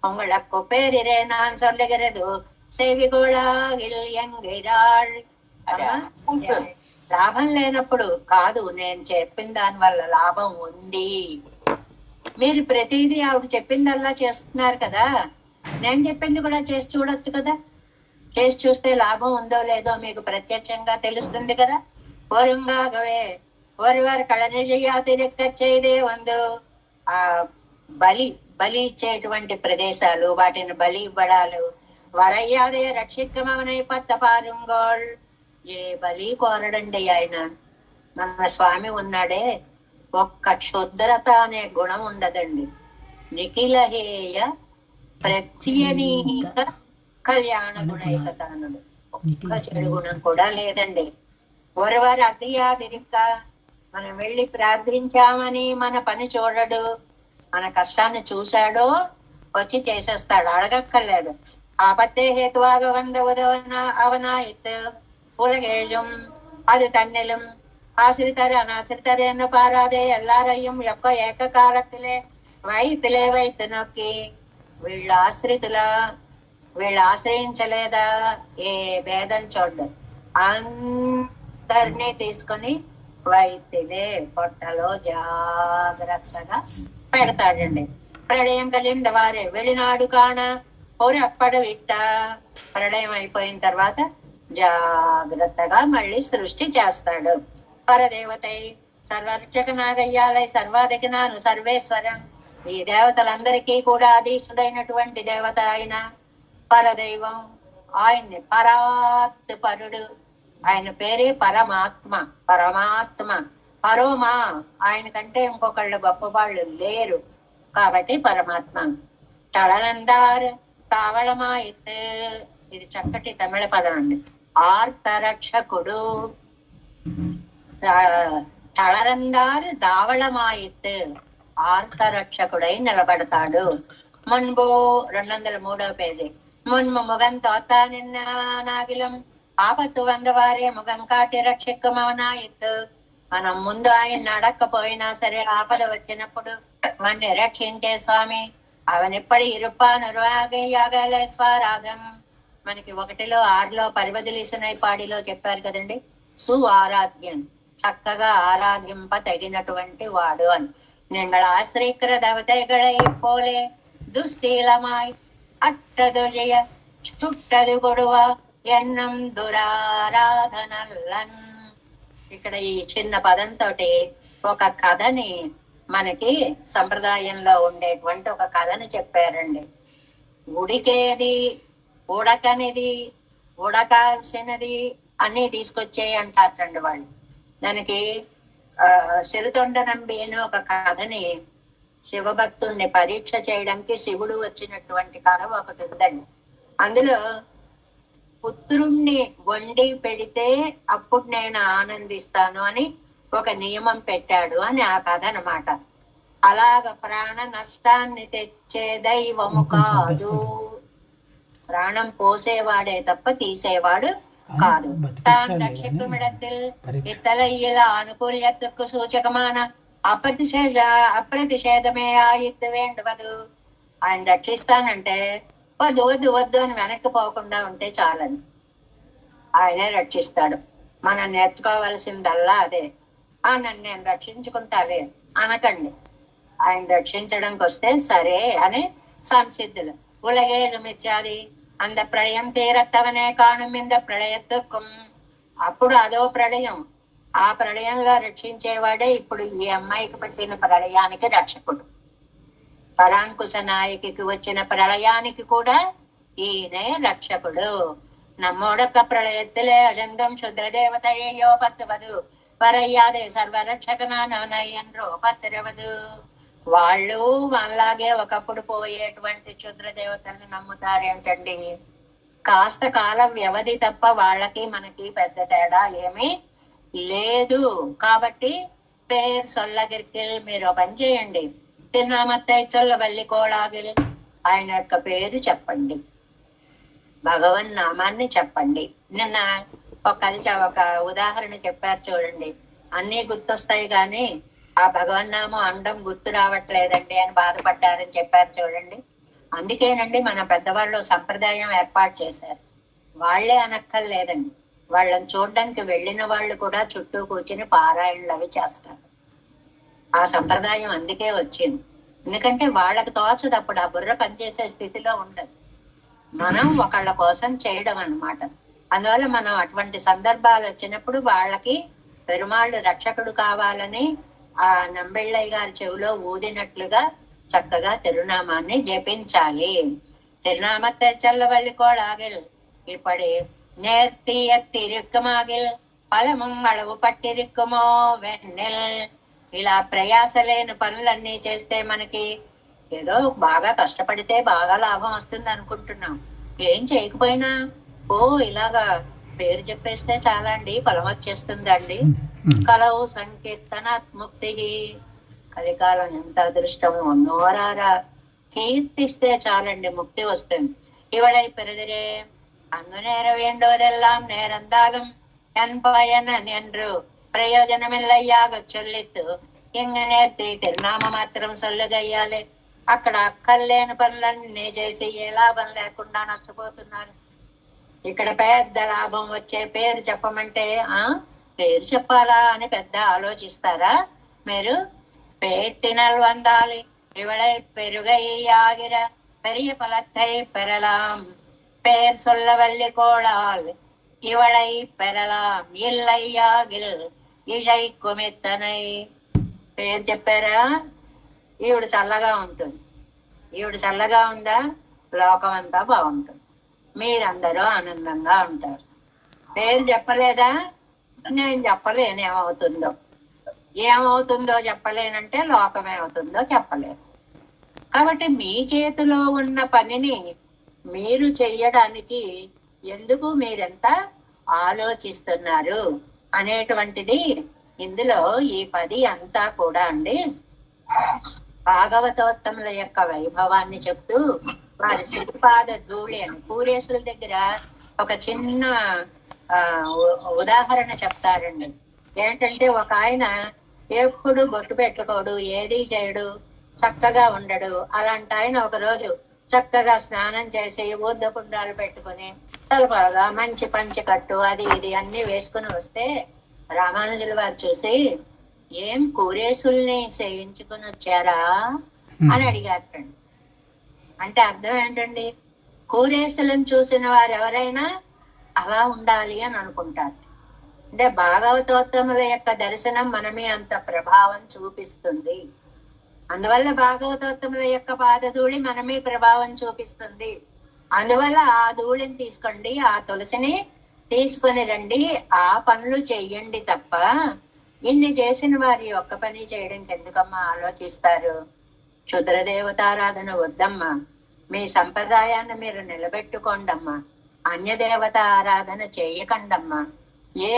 உங்களுக்கு பேரிரே நான் சொல்லுகிறது సేవిగోళాగిల్ ఎంగిరాళ్. లాభం లేనప్పుడు కాదు, నేను చెప్పిన దాని వల్ల లాభం ఉంది. మీరు ప్రతిదీ ఆవిడ చెప్పిందల్లా చేస్తున్నారు కదా, నేను చెప్పింది కూడా చేసి చూడొచ్చు కదా. చేసి చూస్తే లాభం ఉందో లేదో మీకు ప్రత్యక్షంగా తెలుస్తుంది కదా. ఒరుంగాగవే ఒరువారు కళని చెయ్యాతిరెక్క చేయదే వందు. ఆ బలి ఇచ్చేటువంటి ప్రదేశాలు, వాటిని బలి ఇవ్వడాలు, వరయ్యాదే రక్షికమవనై పత్త పారుంగోళ్. ఏ బలి కోరడండి ఆయన. మన స్వామి ఉన్నాడే, ఒక్క క్షుద్రత అనే గుణం ఉండదండి. నిఖిలహేయ ప్రత్యనీక కళ్యాణ గుణైకతానుడు, ఒక్క చెడు గుణం కూడా లేదండి. ఒరవారు అతియాదిరిక్క మనం వెళ్ళి ప్రార్థించామని మన పని చూడడు, మన కష్టాన్ని చూశాడో వచ్చి చేసేస్తాడు, అడగక్కర్లేదు. ஆபத்தே ஹேத்துவாக வந்த அவனாயித்து உலகேழும் அது தன்னிலும் ஆசிரித்தர் அனாசிரித்தர் என்ன பாராதே எல்லாரையும் எப்ப ஏக்க காலத்திலே వైద్యులే వైద్యు నొక్కి వీళ్ళు ఆశ్రయించలేదా, ఏ భేదం చూడ్డు, అందరినీ తీసుకొని వైద్యులే పొట్టలో జాగ్రత్తగా పెడతాడండి. ప్రళయం కలింద వారే వెళ్ళినాడు కాణ పొరప్పడ విట్ట. ప్రళయం అయిపోయిన తర్వాత జాగ్రత్తగా మళ్ళీ సృష్టి చేస్తాడు. పరదేవతై సర్వరక్షక నాగయ్యాలై సర్వాధిక నాను సర్వేశ్వరం. ఈ దేవతలందరికీ కూడా అధీశుడైనటువంటి దేవత ఆయన పరదైవం. ఆయన్ని పరాత్ పరుడు, ఆయన పేరే పరమాత్మ. పరమాత్మ పరోమా, ఆయన కంటే ఇంకొకళ్ళు గొప్పవాళ్ళు లేరు కాబట్టి పరమాత్మ. తళనందార్ తావళమాయిత్, ఇది చక్కటి తమిళ పదం అండి. ఆర్తరక్షకుడు. తళరందారు దావళమాయిత్, ఆర్తరక్షకుడై నిలబడతాడు. మున్బు 203వ పేజీ. మున్ము ముగం తోత నిన్న నాగిలం ఆపత్తు వందవారే ముఖం కాటి రక్షకమవనాయిత్. మనం ముందు ఆయన అడక్కపోయినా సరే ఆపద వచ్చినప్పుడు వాడిని రక్షించే స్వామి. అవనిప్పటి ఇరుపానురాగలే స్వారాధం. మనకి 1:6 పరివదిలిసనై పాడిలో చెప్పారు కదండి, సు ఆరాధ్యం, చక్కగా ఆరాధింప తగినటువంటి వాడు అని. நீங்கள் ஆசிரிக்கிற தேவதைகளை போலே துස්සீலமாய் అట్టదొజయ చుట్టది గొడవ ఎన్నం దురారాధనల్లన్. ఇక్కడ ఈ చిన్న పదంతో ఒక కథని మనకి సంప్రదాయంలో ఉండేటువంటి ఒక కథని చెప్పారండి. ఉడికేది ఉడకనిది ఉడకాల్సినది అన్ని తీసుకొచ్చేయి అంటారండి వాళ్ళు. దానికి సిరితొండ నంబి అని ఒక కథని శివభక్తుల్ని పరీక్ష చేయడానికి శివుడు వచ్చినటువంటి కథ ఒకటి ఉందండి. అందులో పుత్రుణ్ణి వండి పెడితే అప్పుడు నేను ఆనందిస్తాను అని ఒక నియమం పెట్టాడు అని ఆ కథ అన్నమాట. అలాగ ప్రాణ నష్టాన్ని తెచ్చే దైవము కాదు, ప్రాణం పోసేవాడే తప్ప తీసేవాడు కాదు. తాను రక్షకుమిడத்தில் ఇత్తలయ్యల ఆనుకూల్యతకు సూచకమాన అప్రతిషేధమే ఆయిత్తు వేండువదు. ఆయన రక్షిస్తానంటే వద్దు వద్దు వద్దు అని వెనక్కి పోకుండా ఉంటే చాలని ఆయనే రక్షిస్తాడు. మనం నేర్చుకోవాల్సిందల్లా అదే. నన్ను నేను రక్షించుకుంటాలే అనకండి. ఆయన రక్షించడానికి వస్తే సరే అని సంసిద్ధులు. ఉలగేడు మిథ్యాది అంద ప్రళయం తీరత్తవనే కాణం ఇంద ప్రళయత్తుకం. అప్పుడు అదో ప్రళయం. ఆ ప్రళయంలో రక్షించేవాడే ఇప్పుడు ఈ అమ్మాయికి పట్టిన ప్రళయానికి రక్షకుడు. పరాంకుశ నాయకికి వచ్చిన ప్రళయానికి కూడా ఈయనే రక్షకుడు. நம்மோடக்க ప్రళయத்திலே అజంగం శుద్రదేవతయ్యో పత్తువదు వరయ్యాదే సర్వరక్షకనానై ఎండ్రో పత్తిరవదు. వాళ్ళు అలాగే ఒకప్పుడు పోయేటువంటి క్షుద్ర దేవతల్ని నమ్ముతారేంటండి. కాస్త కాలం వ్యవధి తప్ప వాళ్ళకి మనకి పెద్ద తేడా ఏమీ లేదు. కాబట్టి పేరు సొల్లగిరికిల్ మీరు పని చేయండి. తిరునామత్తై చొల్లవల్లి కోళాగిల్ ఆయన యొక్క పేరు చెప్పండి, భగవన్ నామాన్ని చెప్పండి. నిన్న ఒక ఉదాహరణ చెప్పారు చూడండి. అన్నీ గుర్తొస్తాయి కానీ ఆ భగవన్నామం అండం గుర్తు రావట్లేదండి అని బాధపడ్డారని చెప్పారు చూడండి. అందుకేనండి మన పెద్దవాళ్ళు సంప్రదాయం ఏర్పాటు చేశారు. వాళ్లే అనక్కర్లేదండి, వాళ్ళని చూడడానికి వెళ్ళిన వాళ్ళు కూడా చుట్టూ కూర్చుని పారాయణలు అవి చేస్తారు. ఆ సంప్రదాయం అందుకే వచ్చింది. ఎందుకంటే వాళ్ళకి తోచదు, అప్పుడు ఆ బుర్ర పనిచేసే స్థితిలో ఉండదు. మనం ఒకళ్ళ కోసం చేయడం అన్నమాట. అందువల్ల మనం అటువంటి సందర్భాలు వచ్చినప్పుడు వాళ్ళకి పెరుమాళ్ళు రక్షకుడు కావాలని ఆ నంబెళ్ళయ్య గారి చెవిలో ఊదినట్లుగా చక్కగా తిరునామాన్ని జపించాలి. తిరునామத்தை చల్లవల్లి కోళాగిల్ இப்படி நேர்த்திய తిరుక్కమాగిల్ పలముం అళవు పట్టిరిక్కుమో వెన్నెల్. ఇలా ప్రయాస లేని పనులన్నీ చేస్తే మనకి ఏదో బాగా కష్టపడితే బాగా లాభం వస్తుంది అనుకుంటున్నాం. ఏం చేయకపోయినా ఇలాగా పేరు చెప్పేస్తే చాలా అండి, ఫలం వచ్చేస్తుందండి. కలవు సంకీర్తనాత్ముక్తి. కలికాలం ఎంత అదృష్టమో, నోరారా కీర్తిస్తే చాలండి ముక్తి వస్తుంది. ఇవళై పెరుదిరే అంగునేర వేండోదెల్లాం నేరందాలం ఎన్పయన నెండ్రు ప్రయోజనమిల్లయ్యాగ చొల్లిత్తు ఇంగ నేర్తి తిరునామ మాత్రం సొల్లుగయ్యాలి. అక్కడ అక్కర్లేని పనులన్నీ చేసి ఏ లాభం లేకుండా నష్టపోతున్నారు. ఇక్కడ పెద్ద లాభం వచ్చే పేరు చెప్పమంటే పేరు చెప్పాలా అని పెద్ద ఆలోచిస్తారా మీరు? పేర్తినల్ వందాలి ఇవళై పెరుగై ఆగిర పెరియ పలత్తై పెరలాం పేర్ సొల్లవల్లి కోళాల్ ఇవళై పెరలాం ఇల్లయ్యాగిల్ ఇజై కుమెత్తనై. పేరు చెప్పారా? ఈవిడ చల్లగా ఉంటుంది. ఈవిడ చల్లగా ఉందా, లోకం అంతా బాగుంటుంది, మీరందరూ ఆనందంగా ఉంటారు. పేరు చెప్పలేదా? నేను చెప్పలేను ఏమవుతుందో చెప్పలేనంటే లోకం ఏమవుతుందో చెప్పలేను. కాబట్టి మీ చేతిలో ఉన్న పనిని మీరు చెయ్యడానికి ఎందుకు మీరెంత ఆలోచిస్తున్నారు అనేటువంటిది ఇందులో ఈ 10 అంతా కూడా అండి భాగవతోత్తముల యొక్క వైభవాన్ని చెప్తూ వారి శ్రీపాద ధూళి అని పూరేశుల దగ్గర ఒక చిన్న ఉదాహరణ చెప్తారండి. ఏంటంటే ఒక ఆయన ఎప్పుడు బొట్టు పెట్టుకోడు, ఏది చేయడు, చక్కగా ఉండడు. అలాంటి ఆయన ఒకరోజు చక్కగా స్నానం చేసి ఊర్ధపుండాలు పెట్టుకుని తలపాగా మంచి పంచి కట్టు అది ఇది అన్ని వేసుకుని వస్తే రామానుజుల వారు చూసి ఏం కూరేసుల్ని సేవించుకుని వచ్చారా అని అడిగారండి. అంటే అర్థం ఏంటండి? కూరేసులను చూసిన వారు ఎవరైనా అలా ఉండాలి అని అనుకుంటారు. అంటే భాగవతోత్తముల యొక్క దర్శనం మనమే అంత ప్రభావం చూపిస్తుంది. అందువల్ల భాగవతోత్తముల యొక్క పాదధూళి మనమే ప్రభావం చూపిస్తుంది. అందువల్ల ఆ ధూళిని తీసుకోండి, ఆ తులసిని తీసుకొని రండి, ఆ పనులు చెయ్యండి తప్ప ఇన్ని చేసిన వారి ఒక్క పని చేయడానికి ఎందుకమ్మా ఆలోచిస్తారు? క్షుద్రదేవతారాధన వద్దమ్మా, మీ సంప్రదాయాన్ని మీరు నిలబెట్టుకోండమ్మా, అన్యదేవత ఆరాధన చేయకండమ్మా. ఏ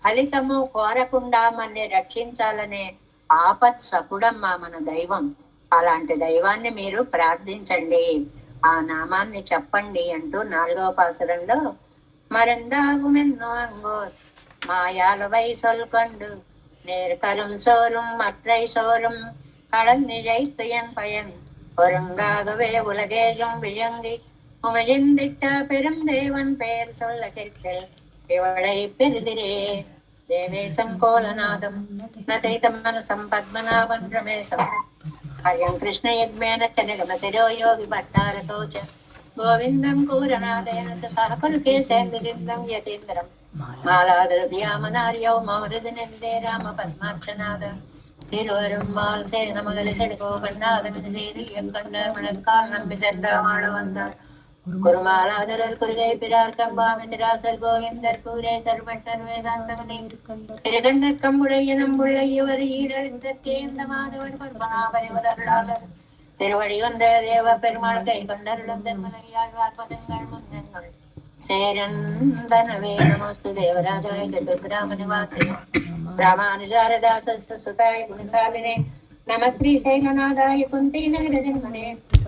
ఫలితము కోరకుండా మనని రక్షించాలనే ఆపత్ సకుడమ్మా మన దైవం. అలాంటి దైవాన్ని మీరు ప్రార్థించండి, ఆ నామాన్ని చెప్పండి అంటూ 4వ పాసురంలో మరందాగుమెన్నో అంగోర్ மாயாளவை சொல் கொண்டு நேர்கரும் சோறும் மற்றை சோறும் கடல் நிழைத்து என் பயன் ஒருங்காகவே உலகேழும் விழுங்கி உமிழ்ந்திட்ட பெரும் தேவன் பெயர் சொல்ல கேட்கள் இவளை பெருதிரே தேவேசம் கோலநாதம் நதைதம் மனசம் பத்மநாபன் ரமேசம் హర్యం కృష్ణ యజ్ఞేన చనగమ శిరో యోగి భట్టారతోచ గోవిందం కూరనాదేన సహకులు కేసేందు సింధం యతీంద్రం మాలాదృద్యామనార్యౌ మౌరుదినందే రామ పద్మాక్షనాథ తిరువరుమ్మాల్ సేన మగలి సెడుకోకన్నాథన శ్రీరియక్కండర్ మణకాల్ నమ్మి సెంద్రమాళ వందార్ குருமாலாதரர் குருகை பிறார் கம்பாமிந்திராசர் கோவிந்தர் கூரே சர்வட்டர் வேதாந்தமனை பெருகண்டர் கம்புடைய நம்புள்ள இவர் ஈடழிந்தற்கே இந்த மாதவர் பத்மநாபரிவர் அருளாளர் திருவடி கொன்ற தேவ பெருமாள் கை கொண்டருளும் தென்மலையாழ்வார் பதங்கள் முன்னங்கள் சேரந்தனவே நமஸ்து தேவராஜாய சதுர்கிராம நிவாசி ராமானுஜாரதாச சுதாய குணசாலினே నమ శ్రీ శైలనాథాయ కుంతీనగరజన్మనే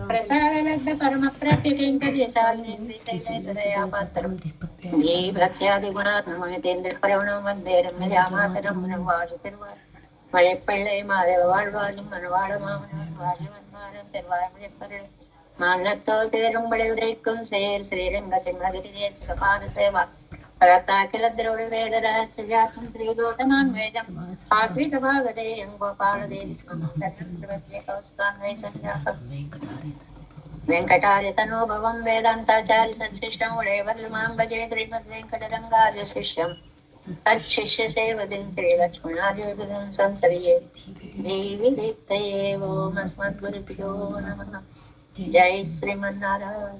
ప్రసాదలబ్ధ పరమ ప్రాప్యకేంకర్యశాలినే శ్రీశైలేశదయాపాత్రం శ్రీ భక్త్యాది గుణాత్మేంద్ర పరవణం వందే రమ్యజామాతరం వాజుతిరువారు மழைப்பிள்ளை மாதவ வாழ்வாழும் மனவாழ மாமனார் வாழவன்மாரம் தெருவாழ்மொழிப்பர்கள் மாநிலத்தோல் தேரும்படி உரைக்கும் சேர் ஸ்ரீரங்க சிம்மகிரிஜே சிவபாத சேவா పరతాకిల ద్రౌడ వేద రహస్య జాతం శ్రీగౌతమాన్ వేదం ఆశ్రిత భాగదేయం గోపాలదేవి వెంకటార్య తనోభవం వేదాంతాచార్య సత్శిష్టం ఉడేవర్లు మాం భజే శ్రీమద్ వెంకటరంగార్య శిష్యం తచ్చిష్య సేవదిం శ్రీ లక్ష్మణార్య సంసర్యే దేవి దీప్తయే ఓం అస్మద్గురుభ్యో నమః. జై శ్రీమన్నారాయణ.